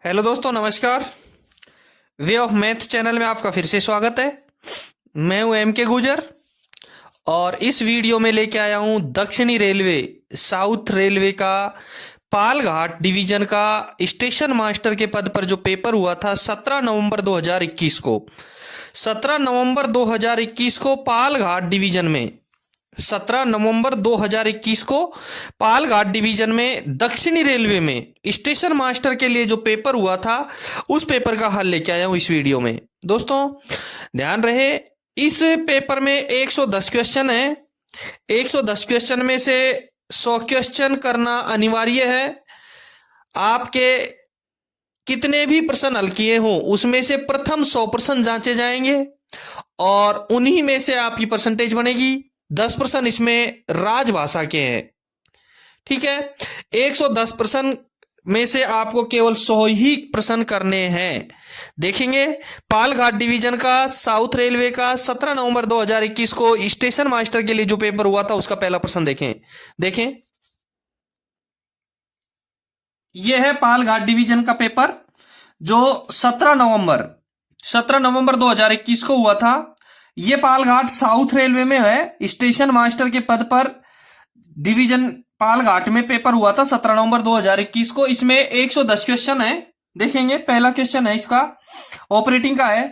Hello दोस्तों, नमस्कार। Way of math channel में आपका फिर से स्वागत है। मैं हूं एम के गुजर और इस वीडियो में लेके आया हूं दक्षिणी रेलवे साउथ रेलवे का पालघाट डिवीजन का स्टेशन मास्टर के पद पर जो पेपर हुआ था 17 नवंबर 2021 को। 17 नवंबर 2021 को पालघाट डिवीजन में 17 नवंबर 2021 को पालघाट डिवीजन में दक्षिणी रेलवे में स्टेशन मास्टर के लिए जो पेपर हुआ था उस पेपर का हल लेके आया हूं इस वीडियो में। दोस्तों ध्यान रहे, इस पेपर में 110 क्वेश्चन है। 110 क्वेश्चन में से 100 क्वेश्चन करना अनिवार्य है। आपके कितने भी प्रश्न हल किए हों उसमें से प्रथम 100 प्रश्न जांचे जाएंगे और उन्हीं में से आपकी परसेंटेज बनेगी। 10 प्रश्न इसमें राजभाषा के हैं, ठीक है। 110 प्रश्न में से आपको केवल 100 ही प्रश्न करने हैं। देखेंगे पालघाट डिवीजन का साउथ रेलवे का 17 नवंबर 2021 को स्टेशन मास्टर के लिए जो पेपर हुआ था उसका पहला प्रश्न देखें। यह है पालघाट डिवीजन का पेपर जो 17 नवंबर 2021 को हुआ था। यह पालघाट साउथ रेलवे में है। स्टेशन मास्टर के पद पर डिवीजन पालघाट में पेपर हुआ था 17 नवंबर 2021 को। इसमें 110 क्वेश्चन है। देखेंगे पहला क्वेश्चन है इसका ऑपरेटिंग का है।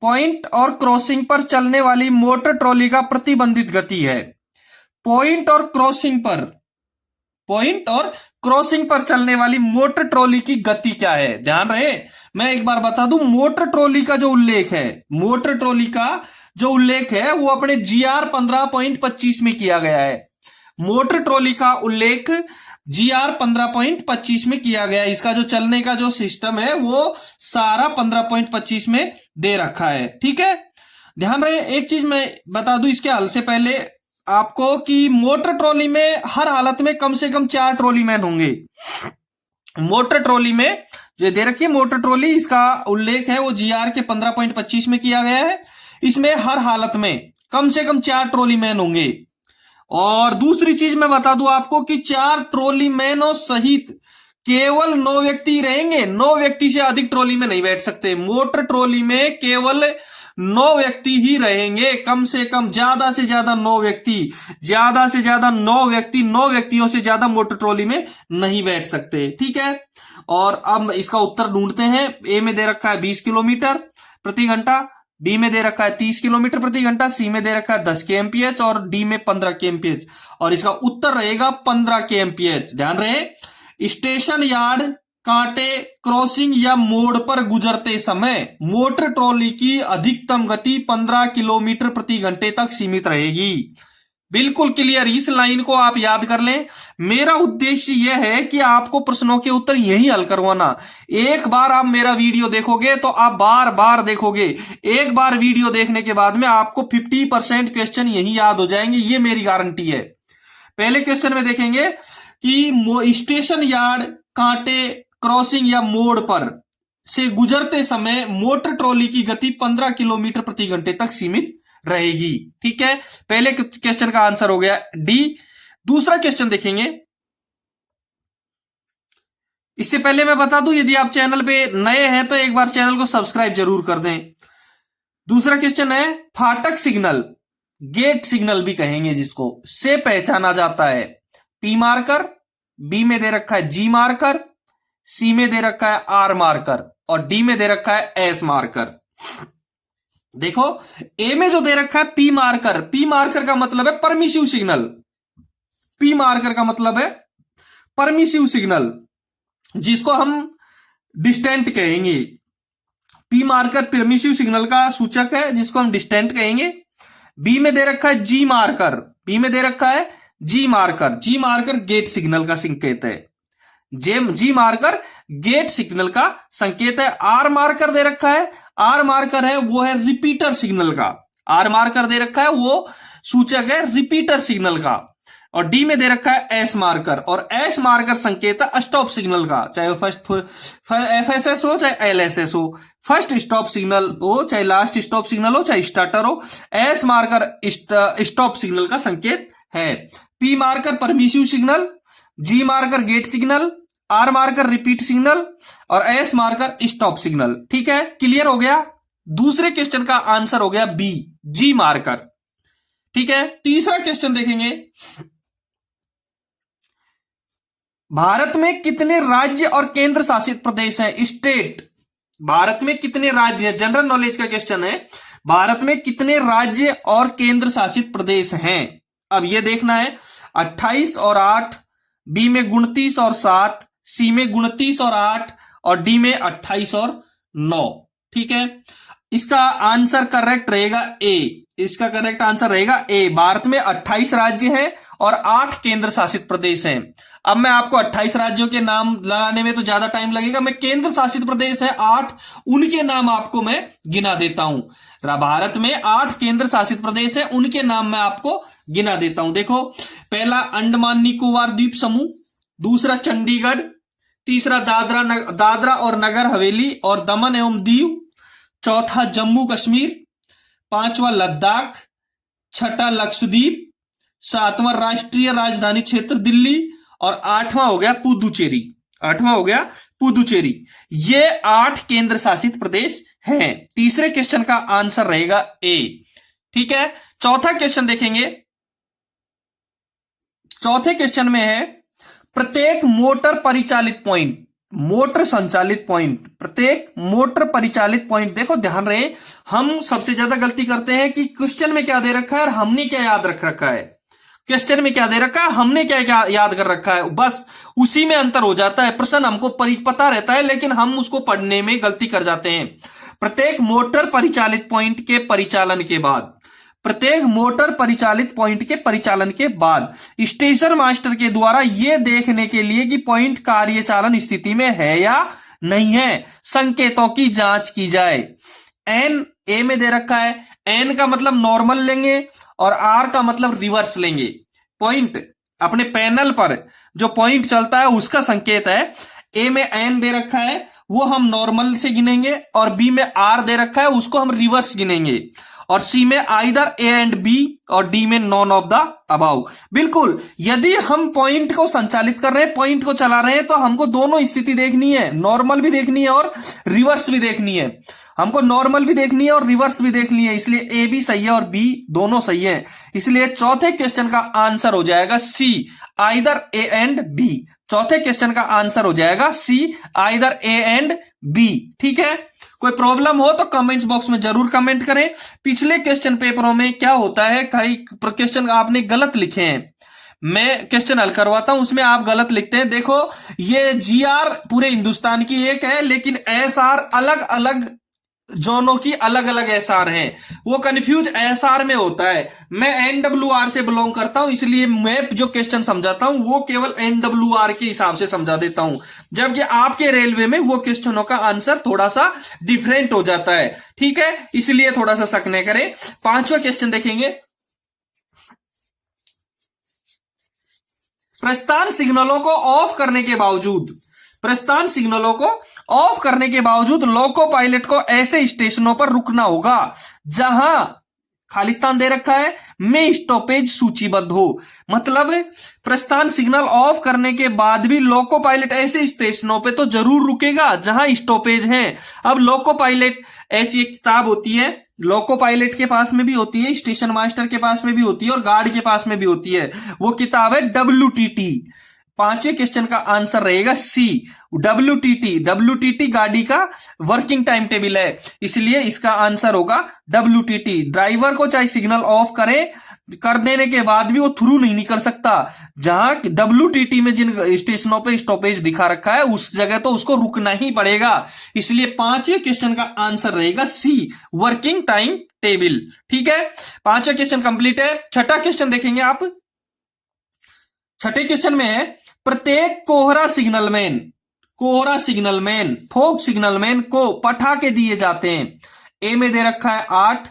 पॉइंट और क्रॉसिंग पर चलने वाली मोटर ट्रॉली का प्रतिबंधित गति है। पॉइंट और क्रॉसिंग पर चलने वाली मोटर ट्रॉली की गति क्या है। ध्यान रहे, मैं एक बार बता दूं, मोटर ट्रॉली का जो उल्लेख है वो अपने GR 15.25 में किया गया है। मोटर ट्रॉली का उल्लेख GR 15.25 में किया गया है। इसका जो चलने का जो सिस्टम है वो सारा 15.25 में दे रखा है, ठीक है। ध्यान रहे, एक चीज मैं बता दूं इसके हल से पहले आपको कि मोटर ट्रॉली में हर हालत में कम से कम 4 ट्रॉली मैन होंगे। मोटर ट्रॉली में जो दे रखी है मोटर ट्रॉली, इसका उल्लेख है वो GR के 15.25 में किया गया है। इसमें हर हालत में कम से कम 4 ट्रॉली मैन होंगे। और दूसरी चीज मैं बता दूं आपको कि 4 ट्रॉली मैनों सहित केवल 9 व्यक्ति रहेंगे। 9 व्यक्ति से अधिक ट्रॉली में नहीं बैठ सकते। मोटर ट्रॉली में केवल 9 व्यक्ति ही रहेंगे, कम से कम, ज्यादा से ज्यादा 9 व्यक्ति। 9 व्यक्तियों से ज्यादा मोटर ट्रॉली में नहीं बैठ सकते, ठीक है। और अब इसका उत्तर ढूंढते हैं। ए में दे रखा है 20 किलोमीटर प्रति घंटा, बी में दे रखा है 30 किलोमीटर प्रति घंटा, सी में दे रखा है 10 kmph और डी में 15 kmph और इसका उत्तर रहेगा 15 kmph। ध्यान रहे, स्टेशन यार्ड, कांटे, क्रॉसिंग या मोड़ पर गुजरते समय मोटर ट्रॉली की अधिकतम गति 15 किलोमीटर प्रति घंटे तक सीमित रहेगी। बिल्कुल क्लियर, इस लाइन को आप याद कर लें। मेरा उद्देश्य यह है कि आपको प्रश्नों के उत्तर यही हल करवाना। एक बार आप मेरा वीडियो देखोगे तो आप बार बार देखोगे। एक बार वीडियो देखने के बाद में आपको 50% क्वेश्चन यही याद हो जाएंगे, ये मेरी गारंटी है। पहले क्वेश्चन में देखेंगे कि स्टेशन यार्ड, कांटे, क्रॉसिंग या मोड़ पर से गुजरते समय मोटर ट्रॉली की गति 15 किलोमीटर प्रति घंटे तक सीमित रहेगी, ठीक है। पहले क्वेश्चन का आंसर हो गया डी। दूसरा क्वेश्चन देखेंगे। इससे पहले मैं बता दूं, यदि आप चैनल पे नए हैं तो एक बार चैनल को सब्सक्राइब जरूर कर दें। दूसरा क्वेश्चन है, फाटक सिग्नल, गेट सिग्नल भी कहेंगे जिसको, से पहचाना जाता है P मार्कर, बी में दे रखा है G मार्कर, सी में दे रखा है R मार्कर और डी में दे रखा है S मार्कर। देखो ए में जो दे रखा है P मार्कर का मतलब है परमिसिव सिग्नल। P मार्कर का मतलब है परमिसिव सिग्नल, जिसको हम डिस्टेंट कहेंगे। P मार्कर परमिसिव सिग्नल का सूचक है जिसको हम डिस्टेंट कहेंगे। बी में दे रखा है G marker, G marker gate signal का संकेत है। G मार्कर गेट सिग्नल का संकेत है। R मार्कर दे रखा है, R मार्कर है वो है रिपीटर सिग्नल का। R मार्कर दे रखा है वो सूचक है रिपीटर सिग्नल का। और डी में दे रखा है S मार्कर, और S मार्कर संकेत है स्टॉप सिग्नल का, चाहे वो फर्स्ट FSS हो चाहे LSS हो, फर्स्ट स्टॉप सिग्नल हो चाहे लास्ट स्टॉप सिग्नल हो चाहे स्टार्टर हो। S मार्कर स्टॉप सिग्नल का संकेत है। P marker permissive signal, G marker gate signal, R marker repeat signal और एस मार्कर स्टॉप सिग्नल। ठीक है, क्लियर हो गया। दूसरे क्वेश्चन का आंसर हो गया बी, जी मार्कर। ठीक है, तीसरा क्वेश्चन देखेंगे, भारत में कितने राज्य और केंद्र शासित प्रदेश हैं? स्टेट। भारत में कितने राज्य हैं? जनरल नॉलेज का क्वेश्चन है। भारत में कितने राज्य और केंद्र शासित प्रदेश हैं? अब यह देखना है। 28 और 8, बी में 29 और 7, सी में 29 और 8 और डी में 28 और 9। ठीक है, इसका आंसर करेक्ट रहेगा ए। इसका करेक्ट आंसर रहेगा ए। भारत में 28 राज्य हैं और 8 केंद्र शासित प्रदेश हैं। अब मैं आपको 28 राज्यों के नाम लगाने में तो ज्यादा टाइम लगेगा, मैं केंद्र शासित प्रदेश है 8, उनके नाम आपको मैं गिना देता हूं। भारत में 8 केंद्र शासित प्रदेश है, उनके नाम मैं आपको गिना देता हूं। देखो, पहला अंडमान निकोबार द्वीप समूह, दूसरा चंडीगढ़, तीसरा दादरा और नगर हवेली और दमन एवं दीव, चौथा जम्मू कश्मीर, पांचवा लद्दाख, छठा लक्षद्वीप, सातवां राष्ट्रीय राजधानी क्षेत्र दिल्ली और आठवां हो गया पुदुचेरी। आठवां हो गया पुदुचेरी। ये 8 केंद्र शासित प्रदेश हैं। तीसरे क्वेश्चन का आंसर रहेगा ए। ठीक है, चौथा क्वेश्चन देखेंगे। चौथे क्वेश्चन में है, प्रत्येक मोटर परिचालित पॉइंट, मोटर संचालित पॉइंट, प्रत्येक मोटर परिचालित पॉइंट। देखो, ध्यान रहे, हम सबसे ज्यादा गलती करते हैं कि क्वेश्चन में क्या दे रखा है और हमने क्या याद रख रखा है। क्वेश्चन में क्या दे रखा है, हमने क्या क्या याद कर रखा है, बस उसी में अंतर हो जाता है। प्रश्न हमको पता रहता है, लेकिन हम उसको पढ़ने में गलती कर जाते हैं। प्रत्येक मोटर परिचालित पॉइंट के परिचालन के बाद, प्रत्येक मोटर परिचालित पॉइंट के परिचालन के बाद स्टेशन मास्टर के द्वारा यह देखने के लिए कि पॉइंट कार्यचालन स्थिति में है या नहीं है, संकेतों की जांच की जाए। एन ए में दे रखा है, एन का मतलब नॉर्मल लेंगे और आर का मतलब रिवर्स लेंगे। पॉइंट अपने पैनल पर जो पॉइंट चलता है उसका संकेत है। ए में एन दे रखा है, वो हम नॉर्मल से गिनेंगे, और बी में आर दे रखा है, उसको हम रिवर्स गिनेंगे, और सी में आइदर ए एंड बी और डी में नॉन ऑफ द अबाउ। बिल्कुल, यदि हम पॉइंट को संचालित कर रहे हैं, पॉइंट को चला रहे हैं, तो हमको दोनों स्थिति देखनी है, नॉर्मल भी देखनी है और रिवर्स भी देखनी है। हमको नॉर्मल भी देखनी है और रिवर्स भी देखनी है, इसलिए ए भी सही है और बी दोनों सही है। इसलिए चौथे क्वेश्चन का आंसर हो जाएगा सी, आइदर ए एंड बी। चौथे क्वेश्चन का आंसर हो जाएगा सी, आइदर ए एंड बी। ठीक है, कोई प्रॉब्लम हो तो कमेंट्स बॉक्स में जरूर कमेंट करें। पिछले क्वेश्चन पेपरों में क्या होता है, कई क्वेश्चन आपने गलत लिखे हैं, मैं क्वेश्चन हल करवाता हूं, उसमें आप गलत लिखते हैं। देखो, ये जीआर पूरे हिंदुस्तान की एक है, लेकिन एसआर अलग अलग जोनों की अलग अलग एसआर हैं, वो कंफ्यूज एसआर में होता है। मैं एनडब्ल्यूआर से बिलोंग करता हूं, इसलिए मैं जो क्वेश्चन समझाता हूं वो केवल एनडब्ल्यूआर के हिसाब से समझा देता हूं, जबकि आपके रेलवे में वो क्वेश्चनों का आंसर थोड़ा सा डिफरेंट हो जाता है। ठीक है, इसलिए थोड़ा सा शक न करें। पांचवा क्वेश्चन देखेंगे, प्रस्थान सिग्नलों को ऑफ करने के बावजूद, प्रस्थान सिग्नलों को ऑफ करने के बावजूद लोको पायलट को ऐसे स्टेशनों पर रुकना होगा जहां खालिस्तान दे रखा है में स्टॉपेज सूचीबद्ध हो। मतलब प्रस्थान सिग्नल ऑफ करने के बाद भी लोको पायलट ऐसे स्टेशनों पे तो जरूर रुकेगा जहां स्टॉपेज है। अब लोको पायलट ऐसी एक किताब होती है, लोको पायलट के पास में भी होती है, स्टेशन मास्टर के पास में भी होती है और गार्ड के पास में भी होती है। वो किताब है WTT। पांचवें क्वेश्चन का आंसर रहेगा सी, WTT। WTT गाड़ी का वर्किंग टाइम टेबल है, इसलिए इसका आंसर होगा WTT। ड्राइवर को चाहे सिग्नल ऑफ कर देने के बाद भी वो थ्रू नहीं निकल सकता। जहां WTT में जिन स्टेशनों पे स्टॉपेज दिखा रखा है उस जगह तो उसको रुकना ही पड़ेगा, इसलिए पांचवें क्वेश्चन का आंसर रहेगा सी, वर्किंग टाइम टेबल। ठीक है, पांचवा क्वेश्चन कंप्लीट है। छठा क्वेश्चन देखेंगे आप। छठे क्वेश्चन में है, प्रत्येक कोहरा सिग्नलमैन फोक सिग्नलमैन को पटाखे दिए जाते हैं। ए में दे रखा है 8,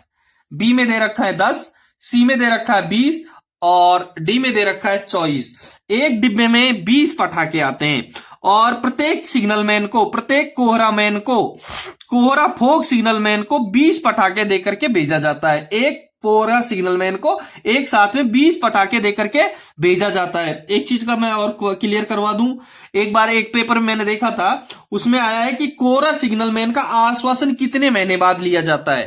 बी में दे रखा है 10, सी में दे रखा है 20 और डी में दे रखा है 24। एक डिब्बे में 20 पटाखे आते हैं और प्रत्येक सिग्नलमैन को, प्रत्येक कोहरा फोक सिग्नलमैन को 20 पटाखे देकर के भेजा जाता है। एक कोहरा सिग्नलमैन को एक साथ में 20 पटाखे देकर के भेजा जाता है। एक चीज का मैं और क्लियर करवा दूं, एक बार एक पेपर में मैंने देखा था, उसमें आया है कि कोहरा सिग्नलमैन का आश्वासन कितने महीने बाद लिया जाता है।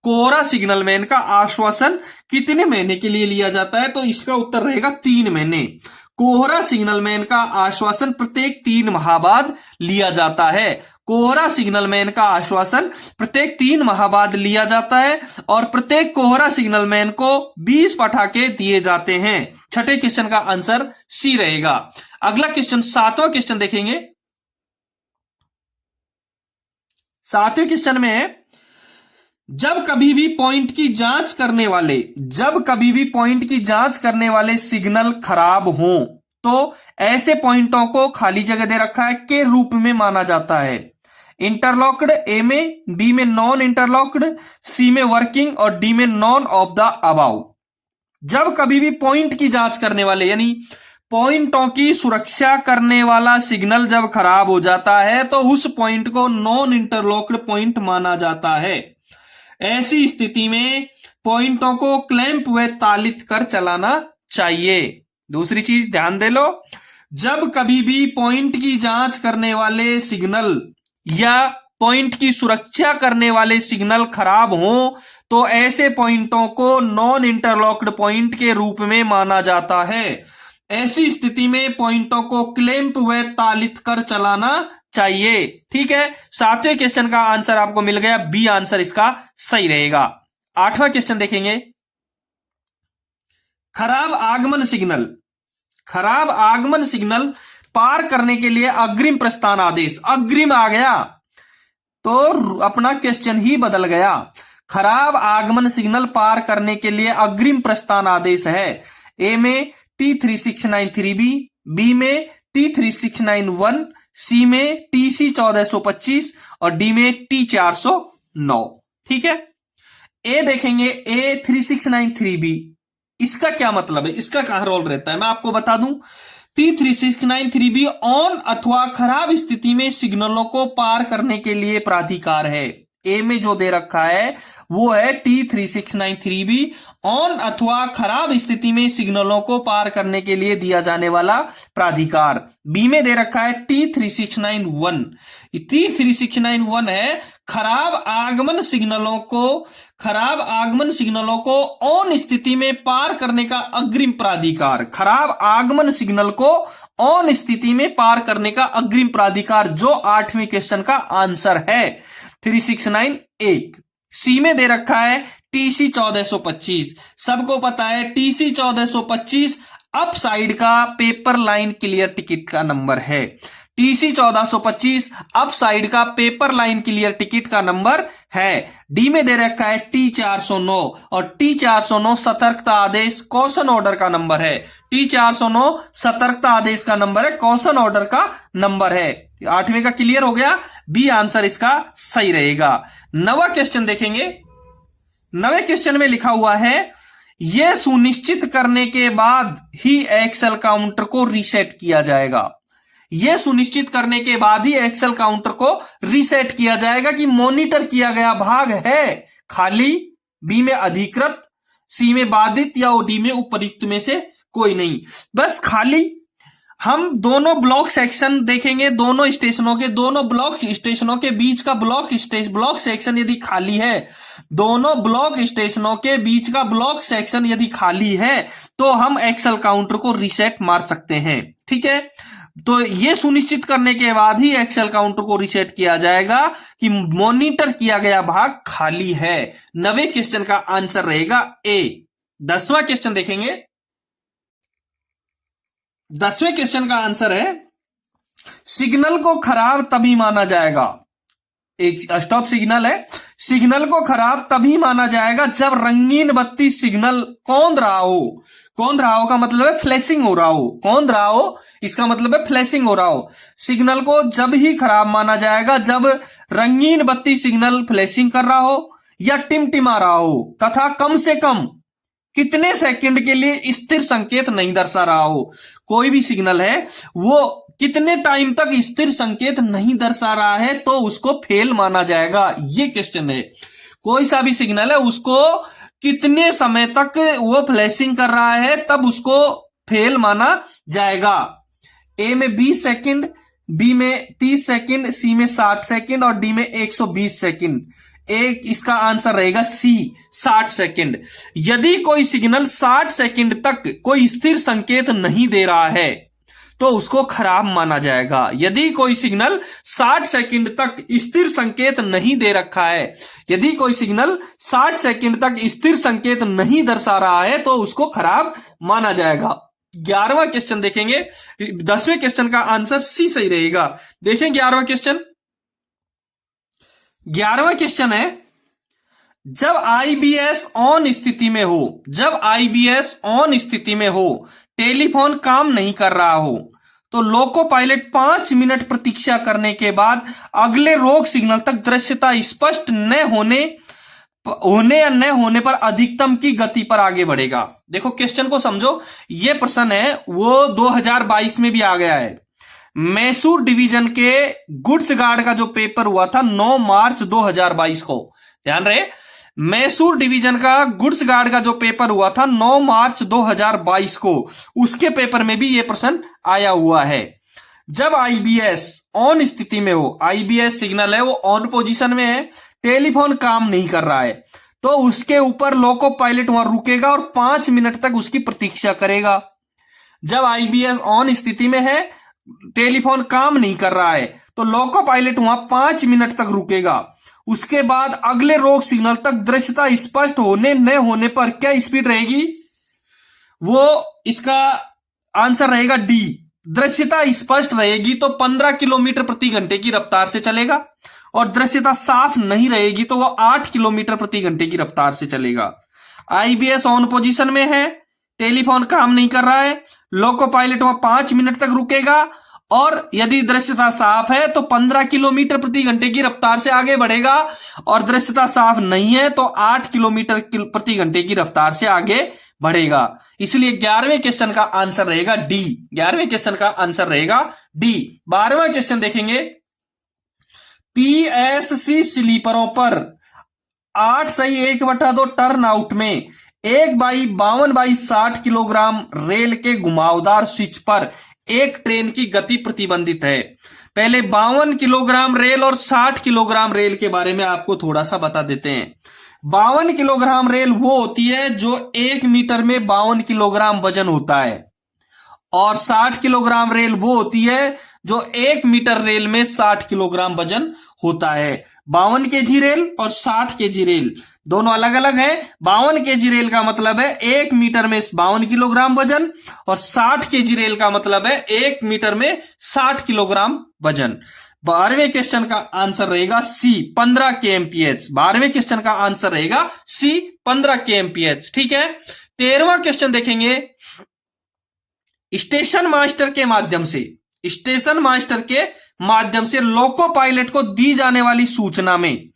कोहरा सिग्नलमैन का आश्वासन कितने महीने के लिए लिया जाता है, तो इसका उत्तर रहेगा 3 महीने। कोहरा सिग्नलमैन का आश्वासन प्रत्येक 3 माह बाद लिया जाता है। कोहरा सिग्नलमैन का आश्वासन प्रत्येक 3 माह बाद लिया जाता है और प्रत्येक कोहरा सिग्नलमैन को 20 पटाखे दिए जाते हैं। छठे क्वेश्चन का आंसर सी रहेगा। अगला क्वेश्चन, 7वां क्वेश्चन देखेंगे। 7वें क्वेश्चन में जब कभी भी पॉइंट की जांच करने वाले सिग्नल खराब हो तो ऐसे पॉइंटों को खाली जगह दे रखा है के रूप में माना जाता है। इंटरलॉक्ड ए में, बी में नॉन इंटरलॉक्ड, सी में वर्किंग और डी में नॉन ऑफ द अबाउ। जब कभी भी पॉइंट की जांच करने वाले यानी पॉइंटों की सुरक्षा करने वाला सिग्नल जब खराब हो जाता है तो उस पॉइंट को नॉन इंटरलॉक्ड पॉइंट माना जाता है। ऐसी स्थिति में पॉइंटों को क्लैंप व तालित कर चलाना चाहिए। दूसरी चीज ध्यान दे लो, जब कभी भी पॉइंट की जांच करने वाले सिग्नल या पॉइंट की सुरक्षा करने वाले सिग्नल खराब हो तो ऐसे पॉइंटों को नॉन इंटरलॉक्ड पॉइंट के रूप में माना जाता है। ऐसी स्थिति में पॉइंटों को क्लैंप व तालित कर चलाना चाहिए। ठीक है, 7वें क्वेश्चन का आंसर आपको मिल गया, बी आंसर इसका सही रहेगा। 8वां क्वेश्चन देखेंगे। खराब आगमन सिग्नल पार करने के लिए अग्रिम प्रस्थान आदेश, अग्रिम आ गया तो अपना क्वेश्चन ही बदल गया। खराब आगमन सिग्नल पार करने के लिए अग्रिम प्रस्थान आदेश है। ए में T3693B, बी में T3691, सी में TC1425 और डी में T409। ठीक है, ए देखेंगे, A3693B इसका क्या मतलब है, इसका क्या रोल रहता है, मैं आपको बता दूं। T3693B ऑन अथवा खराब स्थिति में सिग्नलों को पार करने के लिए प्राधिकार है। ए में जो दे रखा है वो है T3693B ऑन अथवा खराब स्थिति में सिग्नलों को पार करने के लिए दिया जाने वाला प्राधिकार। बी में दे रखा है T3691। T3691 है खराब आगमन सिग्नलों को ऑन स्थिति में पार करने का अग्रिम प्राधिकार। खराब आगमन सिग्नल को ऑन स्थिति में पार करने का अग्रिम प्राधिकार, जो 8वें क्वेश्चन का आंसर है 3691। सी में दे रखा है TC1425। सबको पता है TC1425 अप साइड का पेपर लाइन क्लियर टिकट का नंबर है। TC1425 अप साइड का पेपर लाइन क्लियर टिकट का नंबर है। डी में दे रखा है T409 और T409 सतर्कता आदेश कॉशन ऑर्डर का नंबर है। T409 सतर्कता आदेश का नंबर है, कॉशन ऑर्डर का नंबर है। 8वें का क्लियर हो गया, बी आंसर इसका सही रहेगा। 9वां क्वेश्चन देखेंगे। 9वें क्वेश्चन में लिखा हुआ है यह सुनिश्चित करने के बाद ही एक्सेल काउंटर को रीसेट किया जाएगा। यह सुनिश्चित करने के बाद ही एक्सेल काउंटर को रीसेट किया जाएगा कि मॉनिटर किया गया भाग है खाली, बी में अधिकृत, सी में बाधित या डी में उपर्युक्त में से कोई नहीं। बस खाली हम दोनों ब्लॉक सेक्शन देखेंगे, दोनों ब्लॉक स्टेशनों के बीच का ब्लॉक सेक्शन यदि खाली है, दोनों ब्लॉक स्टेशनों के बीच का ब्लॉक सेक्शन यदि खाली है तो हम एक्सेल काउंटर को रीसेट मार सकते हैं। ठीक है, तो यह सुनिश्चित करने के बाद ही एक्सेल काउंटर को रीसेट किया जाएगा कि मॉनिटर किया गया भाग खाली है। 9वें क्वेश्चन का आंसर रहेगा ए। 10वां क्वेश्चन देखेंगे। 10वें क्वेश्चन का आंसर है सिग्नल को खराब तभी माना जाएगा, एक स्टॉप सिग्नल है, सिग्नल को खराब तभी माना जाएगा जब रंगीन बत्ती सिग्नल कौंध रहा हो का मतलब है फ्लैशिंग हो रहा हो, कौंध रहा हो इसका मतलब है फ्लैशिंग हो रहा हो। सिग्नल को जब ही खराब माना जाएगा जब रंगीन बत्ती सिग्नल फ्लैशिंग कर रहा हो या टिमटिमा रहा हो तथा कम से कम कितने सेकंड के लिए स्थिर संकेत नहीं दर्शा रहा हो। कोई भी सिग्नल है वो कितने टाइम तक स्थिर संकेत नहीं दर्शा रहा है तो उसको फेल माना जाएगा, ये क्वेश्चन है। कोई सा भी सिग्नल है उसको कितने समय तक वो फ्लैशिंग कर रहा है तब उसको फेल माना जाएगा। ए में 20 सेकंड, बी में 30 सेकंड, सी में 60 सेकंड और डी में 120 सेकंड। एक इसका आंसर रहेगा सी, 60 सेकंड। यदि कोई सिग्नल 60 सेकंड तक कोई स्थिर संकेत नहीं दे रहा है तो उसको खराब माना जाएगा। यदि कोई सिग्नल 60 सेकंड तक स्थिर संकेत नहीं दे रखा है, यदि कोई सिग्नल 60 सेकंड तक स्थिर संकेत नहीं दर्शा रहा है तो उसको खराब माना जाएगा। 11वां क्वेश्चन देखेंगे। 10वें क्वेश्चन का आंसर सी सही रहेगा। देखें 11वां क्वेश्चन। 11वां क्वेश्चन है, जब आईबीएस ऑन स्थिति में हो, जब आईबीएस ऑन स्थिति में हो, टेलीफोन काम नहीं कर रहा हो तो लोको पायलट 5 मिनट प्रतीक्षा करने के बाद अगले रोग सिग्नल तक दृश्यता स्पष्ट न होने या न होने पर अधिकतम की गति पर आगे बढ़ेगा। देखो क्वेश्चन को समझो, ये प्रश्न है वो 2022 में भी आ गया है। मैसूर डिवीजन के गुड्स गार्ड का जो पेपर हुआ था 9 मार्च 2022 को, ध्यान रहे, मैसूर डिवीजन का गुड्स गार्ड का जो पेपर हुआ था 9 मार्च 2022 को, उसके पेपर में भी यह प्रश्न आया हुआ है। जब आईबीएस ऑन स्थिति में हो, आईबीएस सिग्नल है वो ऑन पोजीशन में है, टेलीफोन काम नहीं कर रहा है, तो उसके ऊपर लोको पायलट वहां रुकेगा और 5 मिनट तक उसकी प्रतीक्षा करेगा। जब आईबीएस ऑन स्थिति में है, टेलीफोन काम नहीं कर रहा है, तो लोको पायलट वहां 5 मिनट तक रुकेगा। उसके बाद अगले रोग सिग्नल तक दृश्यता स्पष्ट होने न होने पर क्या स्पीड रहेगी? वो इसका आंसर रहेगा डी, दृश्यता स्पष्ट रहेगी तो 15 किलोमीटर प्रति घंटे की रफ्तार से चलेगा, और दृश्यता साफ नहीं रहेगी तो वो 8 किलोमीटर प्रति घंटे की रफ्तार से चलेगा। आईबीएस ऑन पोजीशन में है, टेलीफोन काम नहीं कर रहा है, लोको पायलट वहां 5 मिनट तक रुकेगा, और यदि दृश्यता साफ है तो 15 किलोमीटर प्रति घंटे की रफ्तार से आगे बढ़ेगा, और दृश्यता साफ नहीं है तो 8 किलोमीटर प्रति घंटे की रफ्तार से आगे बढ़ेगा। इसलिए 11वें क्वेश्चन का आंसर रहेगा डी, 11वें क्वेश्चन का आंसर रहेगा डी। 12वां क्वेश्चन देखेंगे। पीएससी स्लीपरों पर 8 सही 1/2 टर्न आउट में 1/52/60 किलोग्राम रेल के घुमावदार स्विच पर एक ट्रेन की गति प्रतिबंधित है। पहले 52 किलोग्राम रेल और 60 किलोग्राम रेल के बारे में आपको थोड़ा सा बता देते हैं। 52 किलोग्राम रेल वो होती है जो 1 मीटर में 52 किलोग्राम वजन होता है, और 60 किलोग्राम रेल वो होती है जो 1 मीटर रेल में 60 किलोग्राम वजन होता है। 52 केजी रेल और 60 केजी रेल दोनों अलग अलग है। 52 केजी रेल का मतलब है 1 मीटर में 52 किलोग्राम वजन, और 60 केजी रेल का मतलब है 1 मीटर में 60 किलोग्राम वजन। 12वें क्वेश्चन का आंसर रहेगा सी, 15 kmph। 12वें क्वेश्चन का आंसर रहेगा सी, 15 kmph। ठीक है। 13वां क्वेश्चन देखेंगे। स्टेशन मास्टर के माध्यम से, स्टेशन मास्टर के माध्यम से लोको पायलट को दी जाने वाली सूचना में,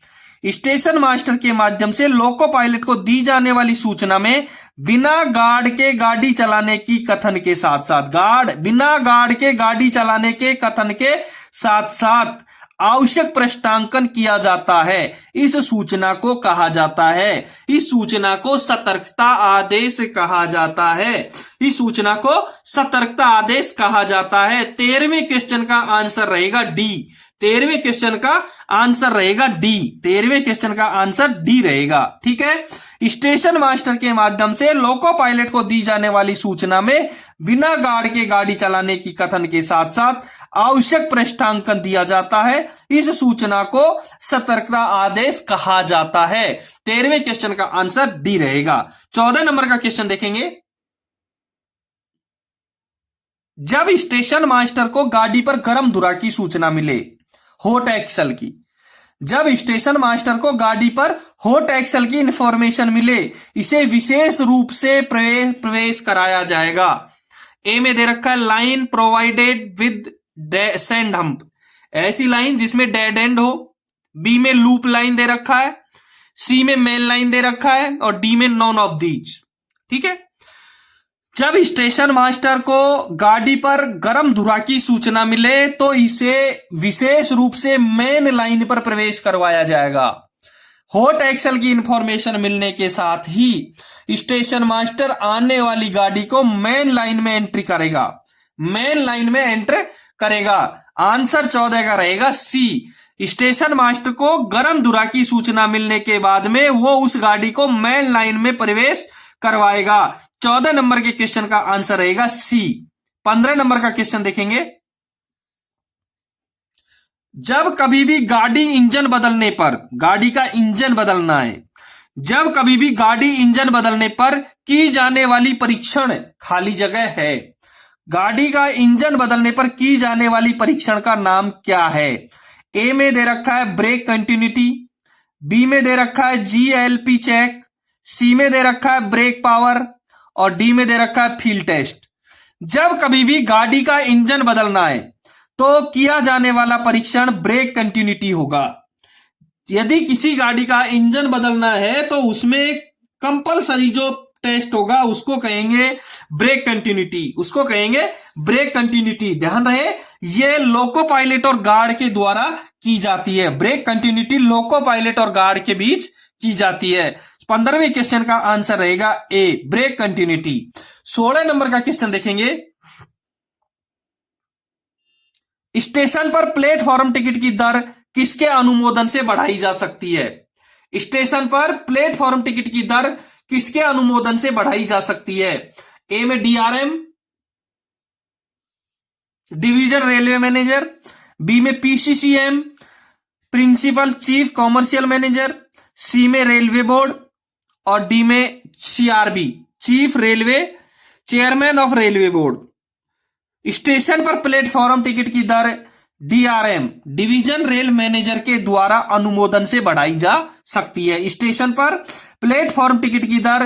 स्टेशन मास्टर के माध्यम से लोको पायलट को दी जाने वाली सूचना में बिना गार्ड के गाड़ी चलाने की कथन के साथ साथ, बिना गार्ड के गाड़ी चलाने के कथन के साथ साथ आवश्यक पृष्ठांकन किया जाता है। इस सूचना को कहा जाता है, इस सूचना को सतर्कता आदेश कहा जाता है, इस सूचना को सतर्कता आदेश कहा जाता है। 13वें क्वेश्चन का आंसर रहेगा डी, 13वें क्वेश्चन का आंसर रहेगा डी, 13वें क्वेश्चन का आंसर डी रहेगा। ठीक है। स्टेशन मास्टर के माध्यम से लोको पायलट को दी जाने वाली सूचना में बिना गार्ड के गाड़ी चलाने की कथन के साथ साथ आवश्यक पृष्ठांकन दिया जाता है। इस सूचना को सतर्कता आदेश कहा जाता है। 13वें क्वेश्चन का आंसर डी रहेगा। 14 नंबर का क्वेश्चन देखेंगे। जब स्टेशन मास्टर को गाड़ी पर गर्म धुरा की सूचना मिले, हॉट एक्सल की, जब स्टेशन मास्टर को गाड़ी पर हॉट एक्सल की इंफॉर्मेशन मिले, इसे विशेष रूप से प्रवेश कराया जाएगा। ए में दे रखा है line provided with send hump, ऐसी लाइन जिसमें डेड एंड हो। बी में लूप लाइन दे रखा है, सी में मेन लाइन दे रखा है, और डी में नॉन ऑफ दीज। ठीक है। जब स्टेशन मास्टर को गाड़ी पर गर्म धुरा की सूचना मिले तो इसे विशेष रूप से मेन लाइन पर प्रवेश करवाया जाएगा। हॉट एक्सल की इंफॉर्मेशन मिलने के साथ ही स्टेशन मास्टर आने वाली गाड़ी को मेन लाइन में एंट्री करेगा, मेन लाइन में एंटर करेगा। आंसर 14 का रहेगा सी। स्टेशन मास्टर को गर्म धुरा की सूचना मिलने के बाद में वो उस गाड़ी को मेन लाइन में प्रवेश करवाएगा। 14 नंबर के क्वेश्चन का आंसर रहेगा सी। 15 नंबर का क्वेश्चन देखेंगे। जब कभी भी गाड़ी इंजन बदलने पर, गाड़ी का इंजन बदलना है, जब कभी भी गाड़ी इंजन बदलने पर की जाने वाली परीक्षण खाली जगह है, गाड़ी का इंजन बदलने पर की जाने वाली परीक्षण का नाम क्या है? ए में दे रखा है ब्रेक कंटिन्यूटी, बी में दे रखा है जीएलपी चेक, सी में दे रखा है ब्रेक पावर और डी में दे रखा है फील्ड टेस्ट। जब कभी भी गाड़ी का इंजन बदलना है तो किया जाने वाला परीक्षण ब्रेक कंटिन्यूटी होगा। यदि किसी गाड़ी का इंजन बदलना है तो उसमें कंपलसरी जो टेस्ट होगा उसको कहेंगे ब्रेक कंटिन्यूटी, उसको कहेंगे ब्रेक कंटिन्यूटी। ध्यान रहे ये लोको पायलट और गार्ड के द्वारा की जाती है। ब्रेक कंटिन्यूटी लोको पायलट और गार्ड के बीच की जाती है। 15वें क्वेश्चन का आंसर रहेगा ए, ब्रेक कंटिन्यूटी। 16 नंबर का क्वेश्चन देखेंगे। स्टेशन पर प्लेटफॉर्म टिकट की दर किसके अनुमोदन से बढ़ाई जा सकती है? स्टेशन पर प्लेटफॉर्म टिकट की दर किसके अनुमोदन से बढ़ाई जा सकती है? ए में DRM, division railway manager, B में PCCM, principal chief commercial manager, C में रेलवे बोर्ड और डी में CRB, chief railway chairman of railway board. Station पर प्लेटफॉर्म टिकट की दर डीआरएम, डिवीजन रेल मैनेजर के द्वारा अनुमोदन से बढ़ाई जा सकती है। स्टेशन पर प्लेटफॉर्म टिकट की दर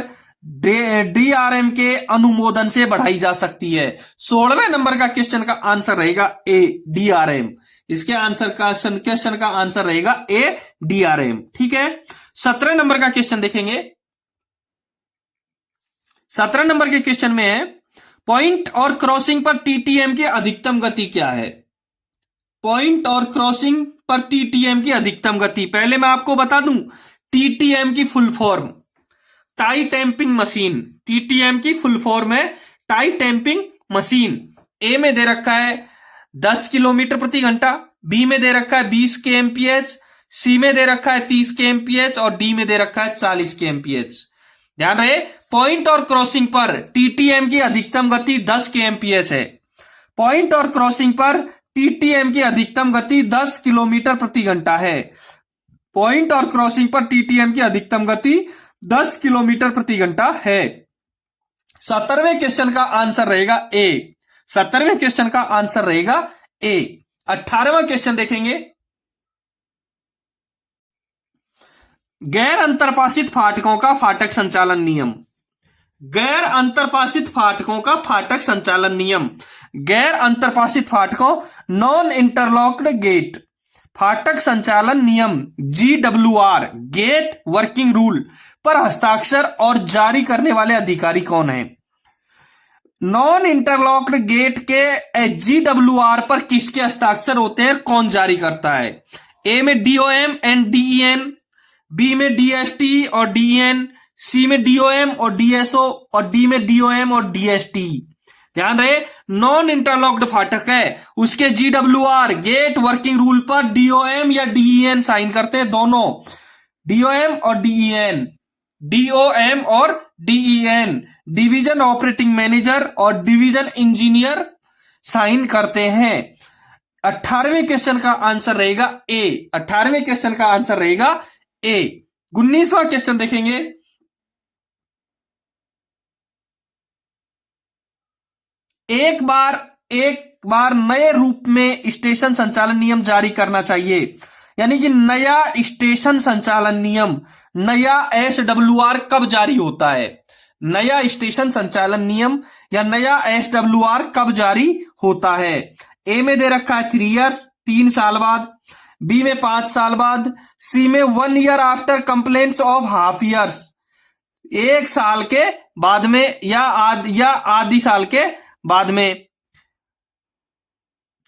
डीआरएम के अनुमोदन से बढ़ाई जा सकती है। 16वें नंबर का क्वेश्चन का आंसर रहेगा ए, डीआरएम। इसके आंसर का क्वेश्चन का आंसर रहेगा ए, डीआरएम। ठीक है। 17 नंबर का क्वेश्चन देखेंगे। 17 नंबर के क्वेश्चन में है पॉइंट और क्रॉसिंग पर टीटीएम की अधिकतम गति क्या है? पॉइंट और क्रॉसिंग पर टीटीएम की अधिकतम गति, पहले मैं आपको बता दूं टीटीएम की full form tie tamping machine. TTM की फुल फॉर्म है टाई टैंपिंग मशीन। ए में दे रखा है 10 किलोमीटर प्रति घंटा, बी में दे रखा है 20 kmph, सी में दे रखा है 30 kmph और डी में दे रखा है 40 kmph। ध्यान रहे पॉइंट और क्रॉसिंग पर टीटीएम की अधिकतम गति 10 kmph है। पॉइंट और क्रॉसिंग पर टीटीएम की अधिकतम गति 10 किलोमीटर प्रति घंटा है। पॉइंट और क्रॉसिंग पर टीटीएम की अधिकतम गति 10 किलोमीटर प्रति घंटा है। 17वें क्वेश्चन का आंसर रहेगा ए। 17वें क्वेश्चन का आंसर रहेगा ए। 18वां क्वेश्चन देखेंगे। गैर अंतरपाशित फाटकों का फाटक संचालन नियम। गैर अंतरपाशित फाटकों का फाटक संचालन नियम। गैर अंतरपाशित फाटकों नॉन इंटरलॉक्ड गेट फाटक संचालन नियम GWR गेट वर्किंग रूल पर हस्ताक्षर और जारी करने वाले अधिकारी कौन है? नॉन इंटरलॉक्ड गेट के GWR पर किसके हस्ताक्षर होते हैं, कौन जारी करता है? ए में DOM एंड DEN, बी में DST और DEN, सी में DOM और DSO और डी में DOM और DST। ध्यान रहे नॉन इंटरलॉक्ड फाटक है उसके GWR गेट वर्किंग रूल पर DOM या DEN साइन करते हैं। दोनों DOM और DEN, DOM और DEN डिवीजन ऑपरेटिंग मैनेजर और डिवीजन इंजीनियर साइन करते हैं। 18वें क्वेश्चन का आंसर रहेगा ए। 18वें क्वेश्चन का आंसर रहेगा ए। 19वां क्वेश्चन देखेंगे। एक बार नए रूप में स्टेशन संचालन नियम जारी करना चाहिए, यानी कि नया स्टेशन संचालन नियम, नया SWR कब जारी होता है? नया स्टेशन संचालन नियम या नया SWR कब जारी होता है? ए में दे रखा है 3 years 3 साल बाद, बी में 5 साल बाद, सी में 1 year after complaints of half years 1 साल के बाद में या आधी साल के बाद में,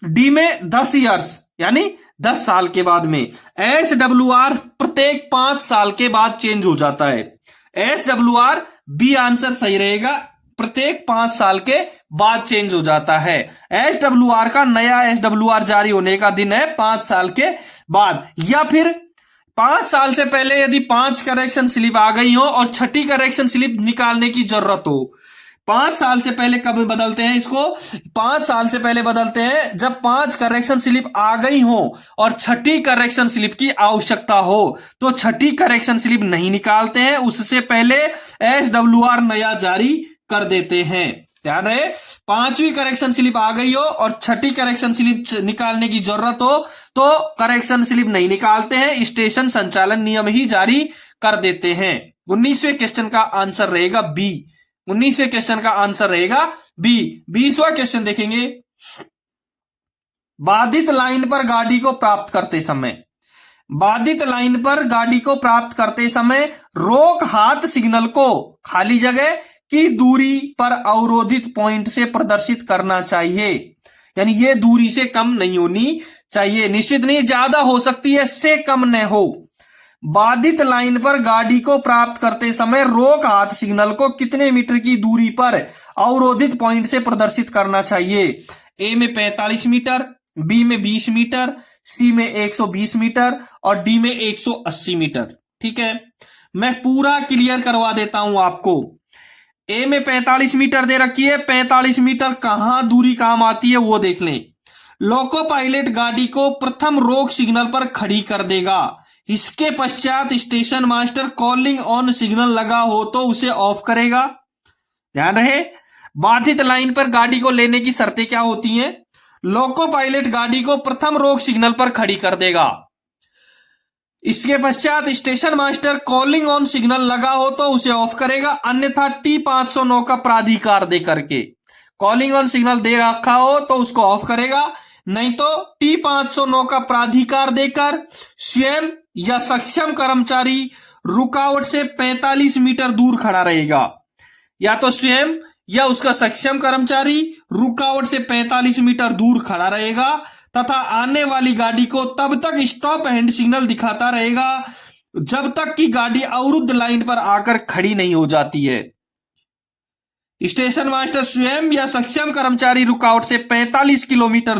डी में 10 years यानी 10 साल के बाद में। SWR प्रत्येक 5 साल के बाद चेंज हो जाता है। SWR बी आंसर सही रहेगा, प्रत्येक 5 साल के बाद चेंज हो जाता है। SWR का नया SWR जारी होने का दिन है 5 साल के बाद, या फिर 5 साल से पहले यदि 5 करेक्शन स्लिप आ गई हो और छठी करेक्शन स्लिप निकालने की जरूरत हो। 5 साल से पहले कब बदलते हैं इसको? 5 साल से पहले बदलते हैं जब 5 करेक्शन स्लिप आ गई हो और छठी करेक्शन स्लिप की आवश्यकता हो। तो छठी करेक्शन स्लिप नहीं निकालते हैं, उससे पहले SWR नया जारी कर देते हैं। ध्यान रहे, 5वीं करेक्शन स्लिप आ गई हो और छठी करेक्शन स्लिप निकालने की जरूरत हो तो करेक्शन स्लिप नहीं निकालते हैं, स्टेशन संचालन नियम ही जारी कर देते हैं। 19वें क्वेश्चन का आंसर रहेगा बी। 19वें क्वेश्चन का आंसर रहेगा बी। 20वां क्वेश्चन देखेंगे। बाधित लाइन पर गाड़ी को प्राप्त करते समय, बाधित लाइन पर गाड़ी को प्राप्त करते समय रोक हाथ सिग्नल को खाली जगह की दूरी पर अवरोधित पॉइंट से प्रदर्शित करना चाहिए। यानी ये दूरी से कम नहीं होनी चाहिए, निश्चित नहीं, ज्यादा हो सकती है, से कम न हो। बाधित लाइन पर गाड़ी को प्राप्त करते समय रोक हाथ सिग्नल को कितने मीटर की दूरी पर अवरोधित पॉइंट से प्रदर्शित करना चाहिए? ए में 45 मीटर, बी में 20 मीटर, सी में 120 मीटर और डी में 180 मीटर। ठीक है, मैं पूरा क्लियर करवा देता हूं आपको। ए में 45 मीटर दे रखी है, 45 मीटर कहां दूरी काम आती है वो देख लें। लोको पायलट गाड़ी को प्रथम रोक सिग्नल पर खड़ी कर देगा, इसके पश्चात station master calling on signal लगा हो तो उसे ऑफ करेगा। ध्यान रहे, बाधित लाइन पर गाड़ी को लेने की शर्तें क्या होती हैं? लोको पायलट गाड़ी को प्रथम रोक सिग्नल पर खड़ी कर देगा, इसके पश्चात station master calling on signal लगा हो तो उसे ऑफ करेगा, अन्यथा T509 का प्राधिकार दे करके कॉलिंग ऑन सिग्नल दे रखा हो तो उसको ऑफ करेगा, नहीं तो T509 का प्राधिकार देकर स्वयं या सक्षम कर्मचारी रुकावट से 45 मीटर दूर खड़ा रहेगा। या तो स्वयं या उसका सक्षम कर्मचारी रुकावट से 45 मीटर दूर खड़ा रहेगा तथा आने वाली गाड़ी को तब तक स्टॉप हैंड सिग्नल दिखाता रहेगा जब तक कि गाड़ी अवरुद्ध लाइन पर आकर खड़ी नहीं हो जाती है। स्टेशन मास्टर स्वयं या सक्षम कर्मचारी रुकावट से 45 मीटर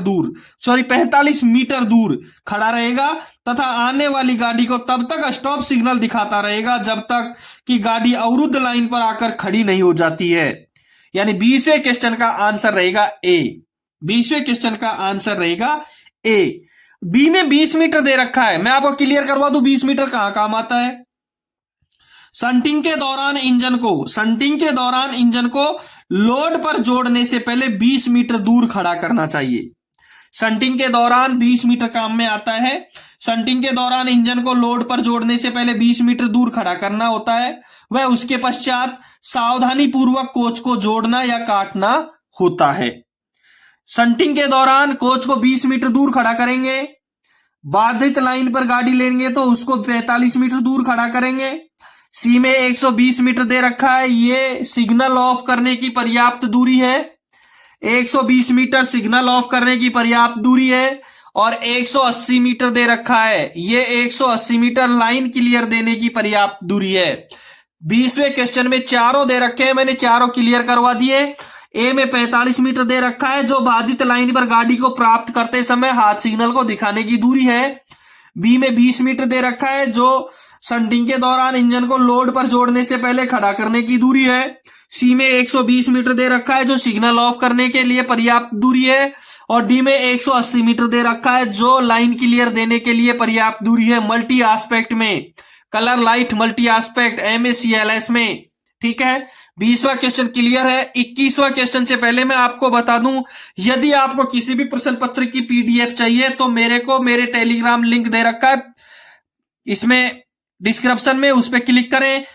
दूर खड़ा रहेगा तथा आने वाली गाड़ी को तब तक स्टॉप सिग्नल दिखाता रहेगा जब तक कि गाड़ी अवरुद्ध लाइन पर आकर खड़ी नहीं हो जाती है। यानी 20वें क्वेश्चन का आंसर रहेगा ए। 20वें क्वेश्चन का आंसर रहेगा ए। बी में 20 मीटर दे रखा है, मैं आपको क्लियर करवा दूं 20 मीटर कहां काम आता है। संटिंग के दौरान इंजन को लोड पर जोड़ने से पहले 20 मीटर दूर खड़ा करना चाहिए। संटिंग के दौरान 20 मीटर काम में आता है। संटिंग के दौरान इंजन को लोड पर जोड़ने से पहले 20 मीटर दूर खड़ा करना होता है। वह उसके पश्चात सावधानी पूर्वक कोच को जोड़ना या काटना होता है। संटिंग के दौरान कोच को 20 मीटर दूर खड़ा करेंगे, बाधित लाइन पर गाड़ी लेंगे तो उसको 45 मीटर दूर खड़ा करेंगे। सी में 120 मीटर दे रखा है, ये सिग्नल ऑफ करने की पर्याप्त दूरी है। 120 मीटर सिग्नल ऑफ करने की पर्याप्त दूरी है। और 180 मीटर दे रखा है, ये 180 मीटर लाइन क्लियर देने की पर्याप्त दूरी है। 20वें क्वेश्चन में चारों दे रखे हैं, मैंने चारों क्लियर करवा दिए। ए में 45 मीटर दे रखा है जो बाधित लाइन पर गाड़ी को प्राप्त करते समय हाथ सिग्नल को दिखाने की दूरी है। बी में 20 मीटर दे रखा है जो संटिंग के दौरान इंजन को लोड पर जोड़ने से पहले खड़ा करने की दूरी है। सी में 120 मीटर दे रखा है जो सिग्नल ऑफ करने के लिए पर्याप्त दूरी है। और डी में 180 मीटर दे रखा है जो लाइन क्लियर देने के लिए पर्याप्त दूरी है। मल्टी एस्पेक्ट में, colour light multi aspect MACLS में। ठीक है, 20वां क्वेश्चन क्लियर है। 21वां क्वेश्चन से पहले मैं आपको बता दूं, यदि आपको किसी भी प्रश्न पत्र की PDF चाहिए तो मेरे टेलीग्राम लिंक दे रखा है इसमें डिस्क्रिप्शन में, उस पर क्लिक करें।